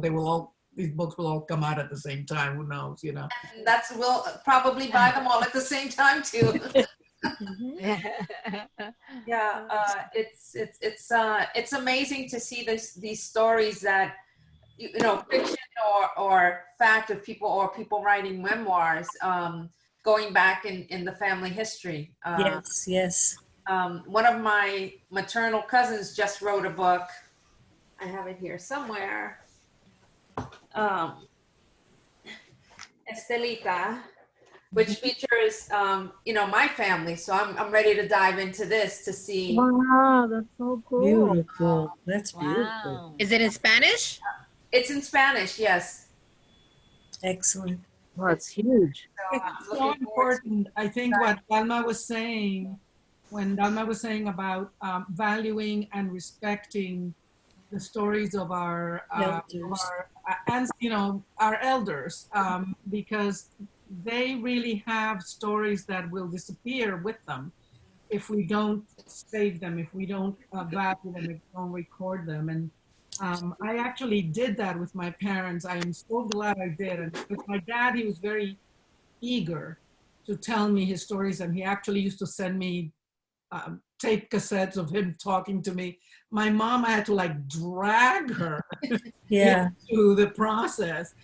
these books will all come out at the same time. Who knows, you know? And we'll probably buy them all at the same time too. Yeah, it's amazing to see these stories that, you know, fiction or fact of people writing memoirs, going back in the family history. Yes. One of my maternal cousins just wrote a book, I have it here somewhere. Estelita, which features, you know, my family. So I'm ready to dive into this to see. Wow, that's so cool. Beautiful. That's beautiful. Wow. Is it in Spanish? It's in Spanish, yes. Excellent. Wow, it's huge. So, It's so important. I think what Dahlma was saying, when Dahlma was saying about valuing and respecting the stories of our, and you know, our elders, because they really have stories that will disappear with them if we don't save them, if we don't value them, if we don't record them. And I actually did that with my parents. I am so glad I did. And with my dad, he was very eager to tell me his stories, and he actually used to send me tape cassettes of him talking to me. My mom, I had to like drag her into the process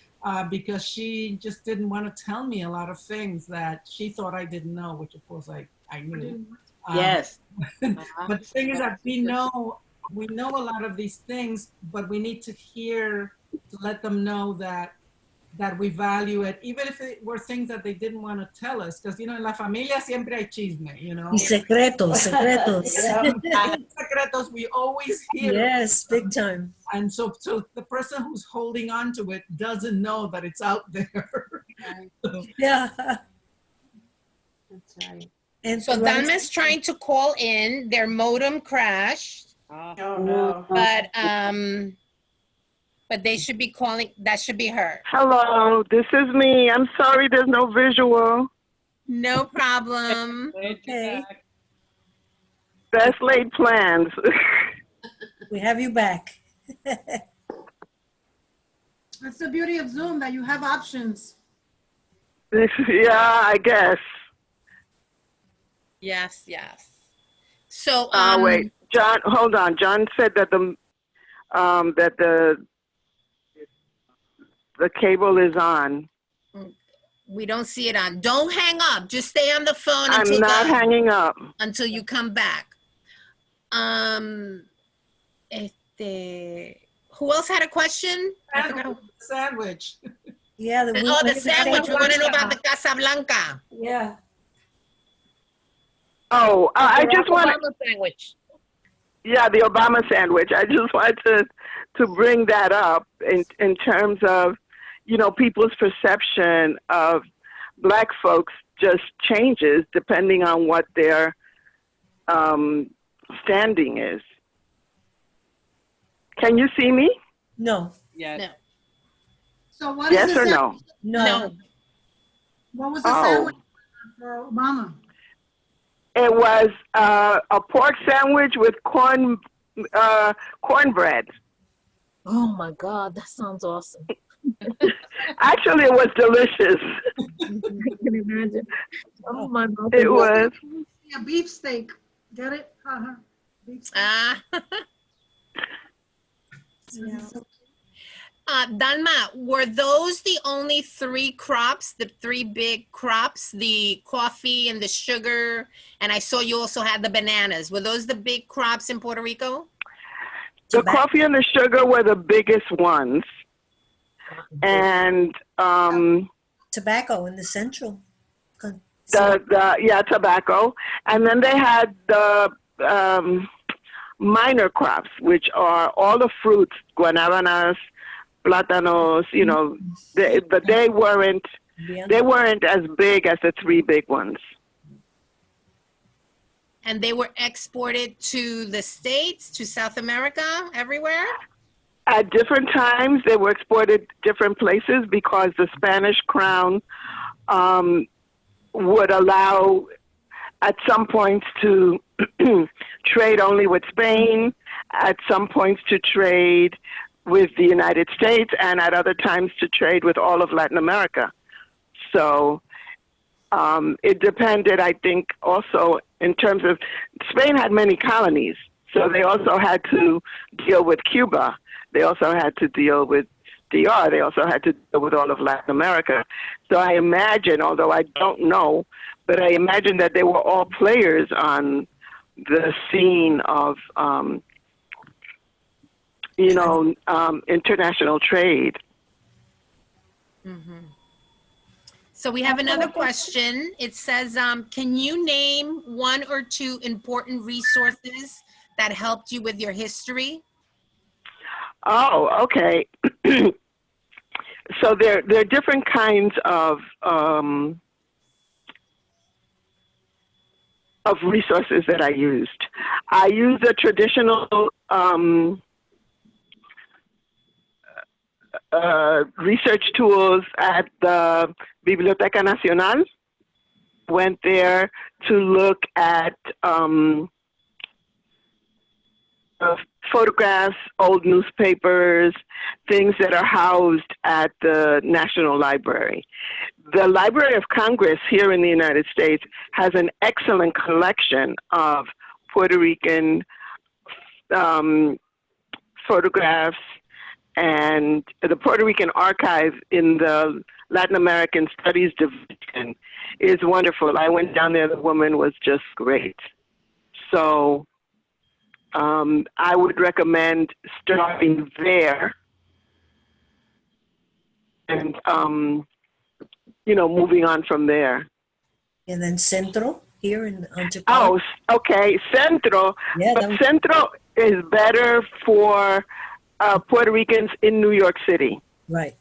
because she just didn't want to tell me a lot of things that she thought I didn't know, which of course I knew. Yes. But the thing is that we know a lot of these things, but we need to hear, to let them know that we value it, even if it were things that they didn't want to tell us. Because, you know, en la familia siempre hay chisme, you know. Y secretos, secretos. Secretos, we always hear. Yes, big time. And so the person who's holding on to it doesn't know that it's out there. So, Yeah. That's right. And So Dahlma's trying to call in. Their modem crashed, Oh no. but they should be calling. That should be her. Hello, this is me. I'm sorry there's no visual. No problem. Okay. Best laid plans. We have you back. That's the beauty of Zoom, that you have options. Yeah, I guess. Yes, yes. So, Wait, John, hold on. John said that the cable is on. we don't see it on. Don't hang up. Just stay on the phone I'm not hanging up. until you come back. Who else had a question? Sandwich. Yeah, the sandwich. We want to know about the Casablanca. Yeah. Oh, I just want Obama sandwich. Yeah, the Obama sandwich. I just wanted to bring that up in terms of, you know, people's perception of Black folks just changes depending on what their standing is. Can you see me? No. Yes. No. So what Yes is the or no? sandwich? No. What was the sandwich for Obama? It was a pork sandwich with cornbread. Oh my God, that sounds awesome. Actually, it was delicious. I can imagine. Oh my God. It was. A beefsteak. Get it? Beefsteak. Dahlma, were those the only three crops, the three big crops, the coffee and the sugar? And I saw you also had the bananas. Were those the big crops in Puerto Rico? The coffee and the sugar were the biggest ones. And tobacco in the central. Tobacco. And then they had the minor crops, which are all the fruits, guanabanas, plátanos, you know, but they weren't as big as the three big ones. And they were exported to the States, to South America, everywhere? At different times, they were exported different places because the Spanish crown would allow at some points to trade only with Spain, at some points to trade with the United States, and at other times to trade with all of Latin America. So it depended, I think, also in terms of, Spain had many colonies, so they also had to deal with Cuba. They also had to deal with DR. They also had to deal with all of Latin America. So I imagine, although I don't know, but I imagine that they were all players on the scene of international trade. So we have another question. It says, can you name one or two important resources that helped you with your history? Oh, okay. So there are different kinds of resources that I used. I used the traditional research tools at the Biblioteca Nacional. Went there to look at photographs, old newspapers, things that are housed at the National Library. The Library of Congress here in the United States has an excellent collection of Puerto Rican photographs, and the Puerto Rican archive in the Latin American Studies Division is wonderful. I went down there, the woman was just great. So I would recommend starting there and, moving on from there. And then Centro here in Japan. Oh, okay, Centro. Yeah, but Centro is better for Puerto Ricans in New York City. Right.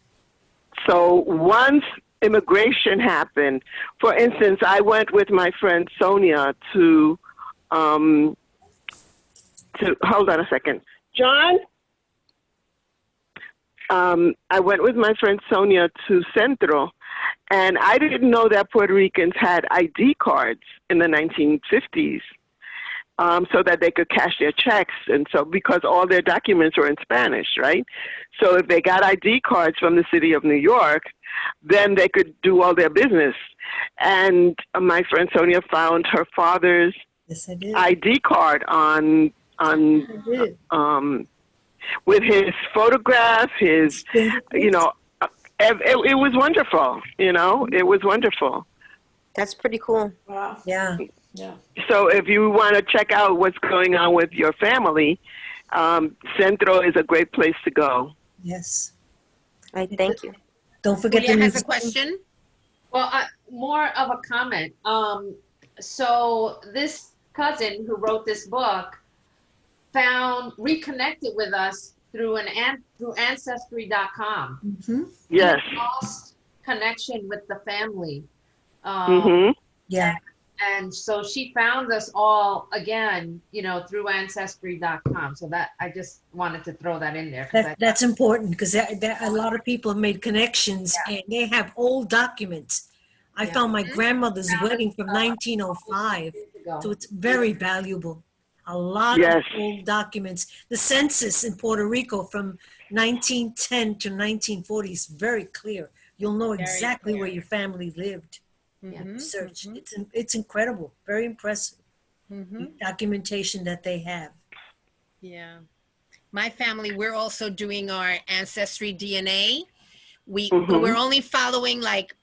So once immigration happened, for instance, I went with my friend Sonia to hold on a second. John? I went with my friend Sonia to Centro, and I didn't know that Puerto Ricans had ID cards in the 1950s. So that they could cash their checks, and so because all their documents were in Spanish, right? So if they got ID cards from the city of New York, then they could do all their business. And my friend Sonia found her father's ID card on with his photograph, his, it was wonderful. It was wonderful. That's pretty cool. Wow. Yeah. Yeah. So if you want to check out what's going on with your family, Centro is a great place to go. Yes. Thank you. Don't forget Julia has a question. Well, more of a comment. So this cousin who wrote this book reconnected with us through through Ancestry.com. Mm-hmm. Yes. Lost connection with the family. Yeah. And so she found us all again, through Ancestry.com. So that I just wanted to throw that in there. That's important because a lot of people have made connections and they have old documents. I found my grandmother's wedding from 1905, so it's very valuable. A lot of old documents. The census in Puerto Rico from 1910 to 1940 is very clear. You'll know exactly where your family lived. Search. It's incredible. Very impressive. The documentation that they have. Yeah. My family, we're also doing our ancestry DNA. We're only following like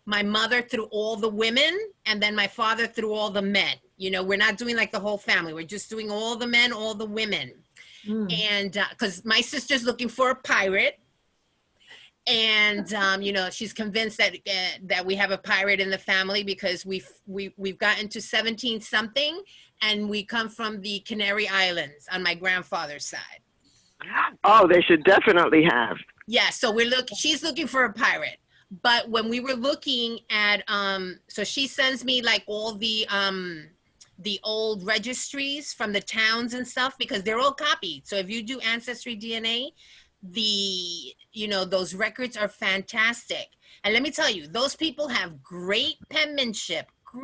my mother through all the women and then my father through all the men. We're not doing like the whole family. We're just doing all the men, all the women. And because my sister's looking for a pirate. And she's convinced that we have a pirate in the family because we've gotten to 17 something, and we come from the Canary Islands on my grandfather's side. Oh, they should definitely have. Yeah, so she's looking for a pirate. But when we were looking at so she sends me like all the old registries from the towns and stuff because they're all copied. So if you do Ancestry DNA, those records are fantastic. And let me tell you, those people have great penmanship. Oh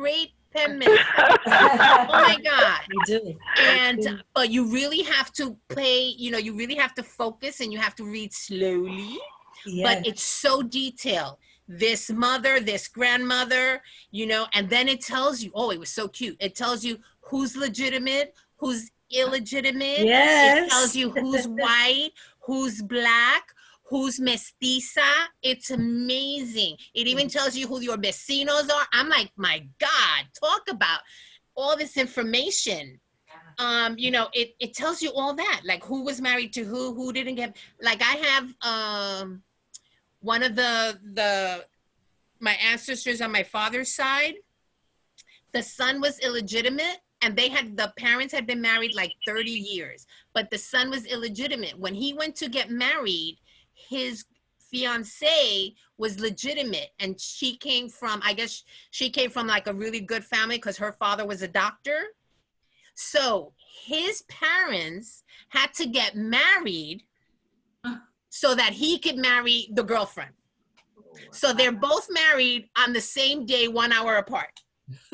my God. They do. And but you really have to you really have to focus and you have to read slowly. Yes. But it's so detailed. This mother, this grandmother, and then it tells you, it was so cute. It tells you who's legitimate, who's illegitimate. Yes. It tells you who's white, who's black, who's mestiza. It's amazing. It even tells you who your vecinos are. I'm like, my God, talk about all this information. you know, it tells you all that, like who was married to who didn't get, like I have one of my ancestors on my father's side, the son was illegitimate, and the parents had been married like 30 years, but the son was illegitimate. When he went to get married, his fiance was legitimate, and she came from, I guess she came from like a really good family because her father was a doctor. So his parents had to get married so that he could marry the girlfriend. So they're both married on the same day, 1 hour apart.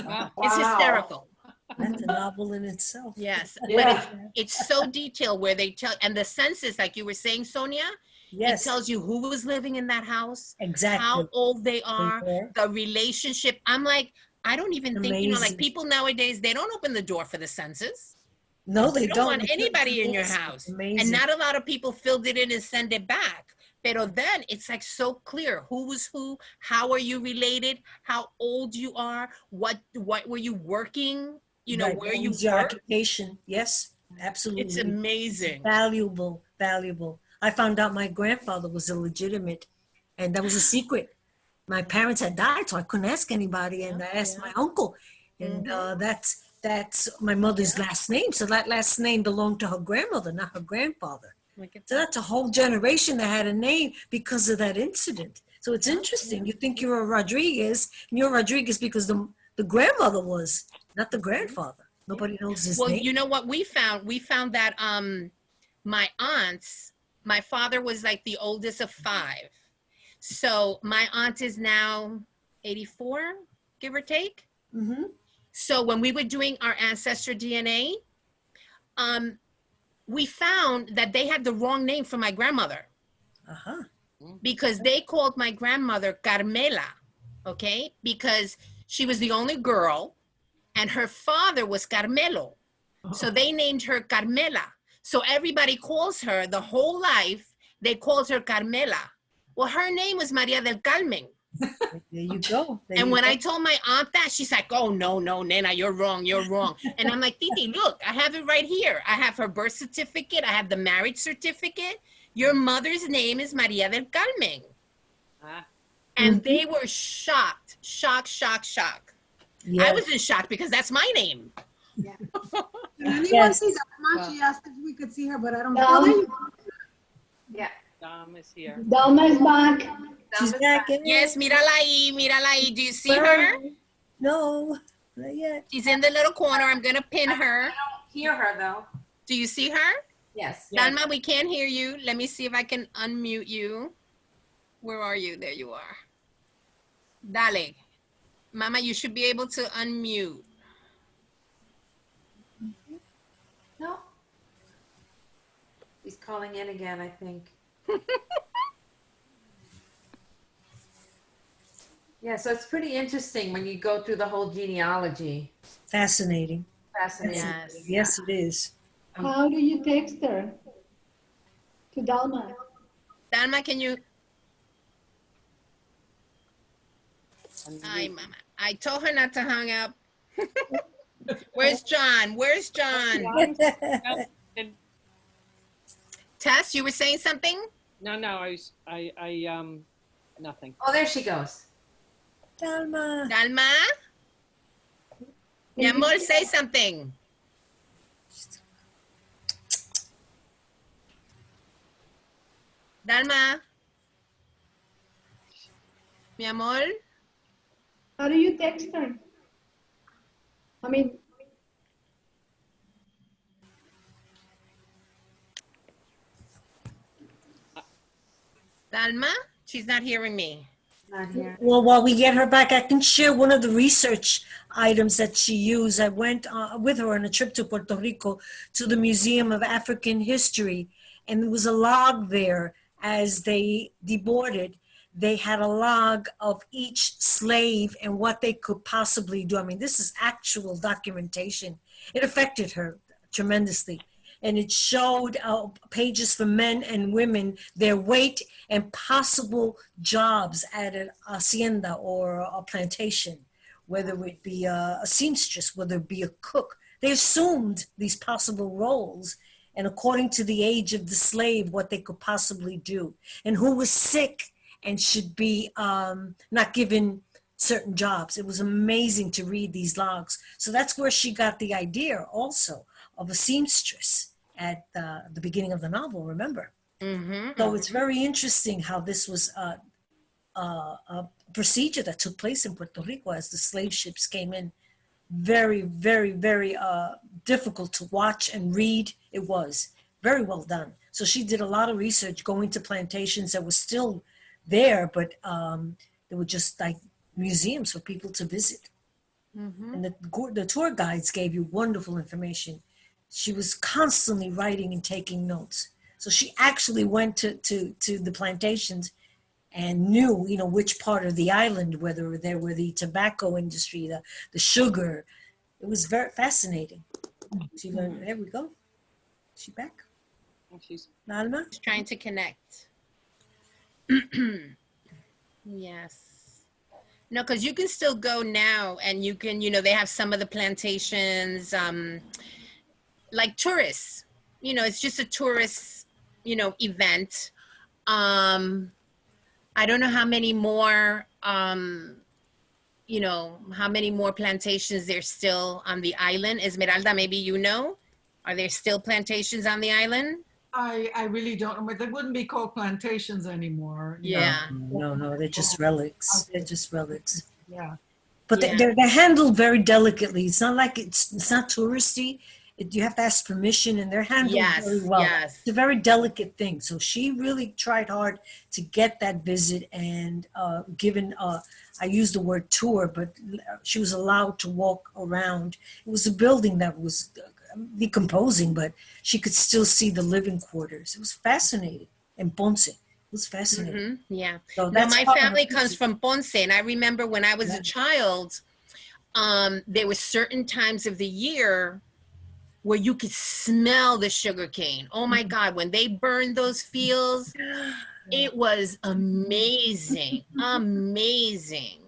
Wow. It's hysterical. That's a novel in itself. Yes, Yeah. but it's so detailed where they tell, and the census, like you were saying, Sonia, Yes. it tells you who was living in that house, Exactly. how old they are, were. the relationship. I'm like, I don't even think, you know, like Amazing. people nowadays, they don't open the door for the census. No, they You don't don't. want anybody in your Amazing. house. Amazing. And not a lot of people filled it in and send it back. But then it's like so clear who was who, how are you related, how old you are, what were you working, you know, Right, where what you was your work. occupation. Yes, absolutely. It's amazing. Valuable, valuable. I found out my grandfather was illegitimate, and that was a secret. My parents had died, so I couldn't ask anybody, and I asked my uncle, and that's my mother's last name. So that last name belonged to her grandmother, not her grandfather. So that's a whole generation that had a name because of that incident. So it's interesting. You think you're a Rodriguez, and you're Rodriguez because the grandmother was, not the grandfather. Nobody knows his Well, name. you know what we found? We found that my aunts, my father was like the oldest of 5. So my aunt is now 84, give or take. Mm-hmm. So when we were doing our ancestor DNA, we found that they had the wrong name for my grandmother. Uh-huh. Because they called my grandmother Carmela, okay? Because she was the only girl and her father was Carmelo. So they named her Carmela. So everybody calls her, the whole life, they called her Carmela. Well, her name was Maria del Carmen. There you go. There And you when go. I told my aunt that, she's like, oh, no, Nena, you're wrong, you're wrong. And I'm like, Titi, look, I have it right here. I have her birth certificate. I have the marriage certificate. Your mother's name is Maria del Carmen. And they were shocked. I was in shock because that's my name. Can anyone see Dahlma? She asked if we could see her, but I don't know. Yeah. Dom is here. Dahlma is back. She's back in. Yes, mírala ahí. Do you see her? No, not yet. She's in the little corner. I'm going to pin her. I don't hear her though. Do you see her? Yes. Dahlma, we can't hear you. Let me see if I can unmute you. Where are you? There you are. Dale. Mama, you should be able to unmute. No. He's calling in again, I think. Yeah, so it's pretty interesting when you go through the whole genealogy. Fascinating. Fascinating. Yes, it is. How do you text her? To Dahlma. Dahlma, can you? Ay, mama. I told her not to hang up. Where's John? Where's John? Tess, you were saying something? No, nothing. Oh, there she goes. Dahlma. Dahlma? Mi amor, say something. Dahlma? Mi amor? How do you text her? I mean, Dahlma? She's not hearing me. Not here. Well, while we get her back, I can share one of the research items that she used. I went with her on a trip to Puerto Rico to the Museum of African History, and there was a log there as they deboarded. They had a log of each slave and what they could possibly do. I mean, this is actual documentation. It affected her tremendously. And it showed pages for men and women, their weight and possible jobs at an hacienda or a plantation, whether it be a seamstress, whether it be a cook. They assumed these possible roles, and according to the age of the slave, what they could possibly do, and who was sick and should be not given certain jobs. It was amazing to read these logs. So that's where she got the idea also of a seamstress at the beginning of the novel, remember? So it's very interesting how this was a procedure that took place in Puerto Rico as the slave ships came in. Very, very, very difficult to watch and read. It was very well done. So she did a lot of research going to plantations that were still there, but they were just like museums for people to visit. And the tour guides gave you wonderful information. She was constantly writing and taking notes. So she actually went to the plantations and knew, you know, which part of the island, whether there were the tobacco industry, the sugar. It was very fascinating. She learned, there we go. She back? She's Dahlma? trying to connect. Yes. No, because you can still go now and you can, you know, they have some of the plantations, like tourists, you know, it's just a tourist, you know, event. I don't know how many more, you know, how many more plantations there's still on the island. Esmeralda, maybe you know, are there still plantations on the island? I really don't know, but they wouldn't be called plantations anymore. you know. Yeah. No, they're just relics. They're just relics. Yeah. But they're handled very delicately. It's not like it's not touristy. You have to ask permission, and they're handled very well. Yes. It's a very delicate thing. So she really tried hard to get that visit and given, I use the word tour, but she was allowed to walk around. It was a building that was decomposing, but she could still see the living quarters. It was fascinating. In Ponce. It was fascinating. Yeah. So Now, that's my how- family comes from Ponce, and I remember when I was a child, there were certain times of the year where you could smell the sugar cane. Oh my God, when they burned those fields, it was amazing, amazing.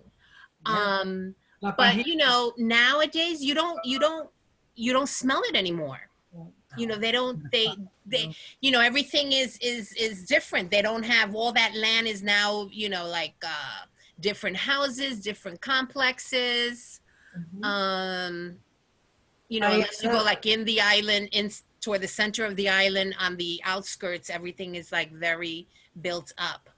But you know, nowadays you don't smell it anymore. You know, they you know, everything is different. They don't have all that land is now, you know, like different houses, different complexes. You know, unless you go like in the island, toward the center of the island, on the outskirts, everything is like very built up.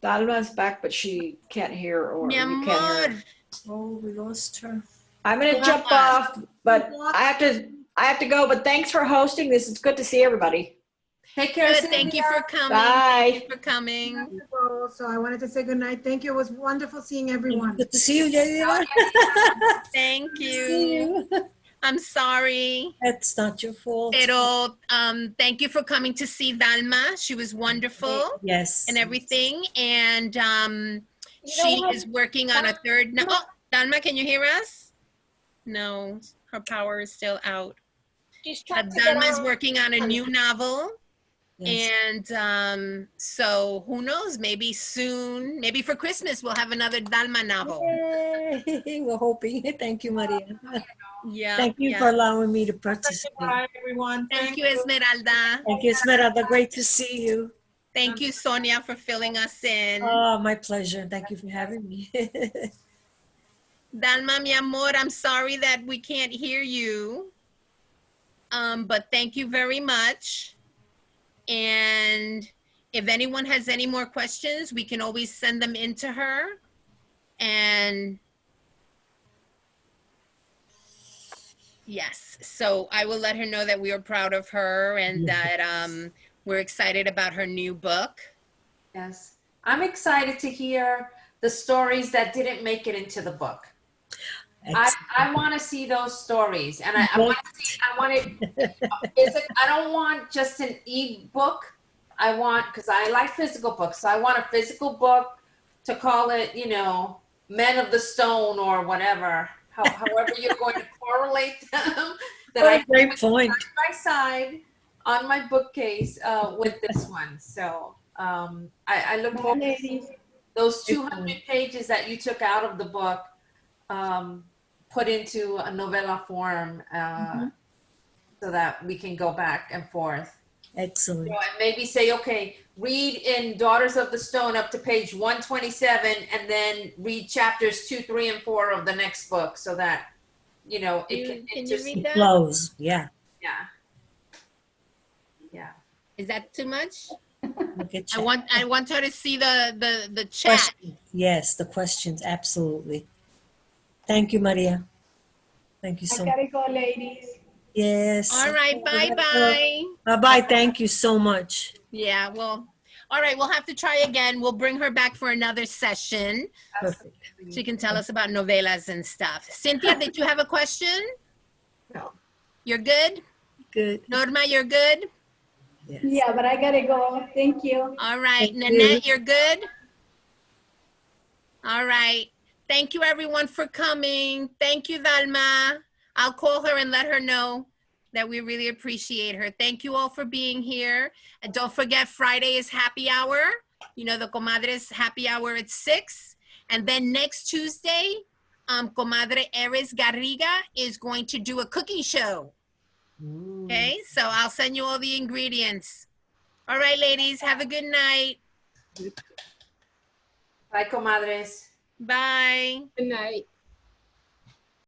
Dahlma's back, but she can't hear or Mi you can't hear amor. her. Oh, we lost her. I'm gonna jump off, but I have to go, but thanks for hosting this. It's good to see everybody. Take care. Good, thank you for coming. Bye. Thank you for coming. So I wanted to say good night. Thank you. It was wonderful seeing everyone. Good to see you, Yadira. Thank you. I'm sorry. That's not your fault. Pero thank you for coming to see Dahlma. She was wonderful. Yes. And everything. And she is working on a third. Oh, Dahlma, can you hear us? No, her power is still out. Dahlma is working on a new novel. Yes. And so who knows, maybe soon, maybe for Christmas, we'll have another Dahlma novel. Yay, we're hoping. Thank you, Maria. Yeah. Thank you for allowing me to participate. Bye, everyone. Thank you, Esmeralda. Thank you, Esmeralda. Great to see you. Thank you, Sonia, for filling us in. Oh, my pleasure. Thank you for having me. Dahlma, mi amor, I'm sorry that we can't hear you. But thank you very much. And if anyone has any more questions, we can always send them in to her. And yes, so I will let her know that we are proud of her and that we're excited about her new book. Yes, I'm excited to hear the stories that didn't make it into the book. I want to see those stories, and I want to see. I want it. I don't want just an e-book. I want, because I like physical books, so I want a physical book to call it, you know, Men of the Stone or whatever. However you're going to correlate them. That I great point. Side by side on my bookcase with this one. So I look forward to those 200 pages that you took out of the book. put into a novella form so that we can go back and forth. Excellent. You know, and maybe say, okay, read in Daughters of the Stone up to page 127 and then read chapters 2, 3, and 4 of the next book so that, you know, it just flows. Yeah. Yeah. Yeah. Is that too much? Look at I want her to see the chat. questions. Yes, the questions. Absolutely. Thank you, Maria. Thank you I so much. gotta go, ladies. Yes. All right, bye-bye. Bye-bye. Thank you so much. Yeah, well, all right, we'll have to try again. We'll bring her back for another session. Perfect. She can tell us about novelas and stuff. Cynthia, did you have a question? No. You're good? Good. Norma, you're good? Yes. Yeah, but I gotta go. Thank you. All right. Thank Nanette, you. you're good? All right. Thank you, everyone, for coming. Thank you, Dahlma. I'll call her and let her know that we really appreciate her. Thank you all for being here. And don't forget, Friday is happy hour. You know, the Comadres happy hour at 6. And then next Tuesday, Comadre Eris Garriga is going to do a cooking show. Okay, so I'll send you all the ingredients. All right, ladies, have a good night. Bye, comadres. Bye. Good night.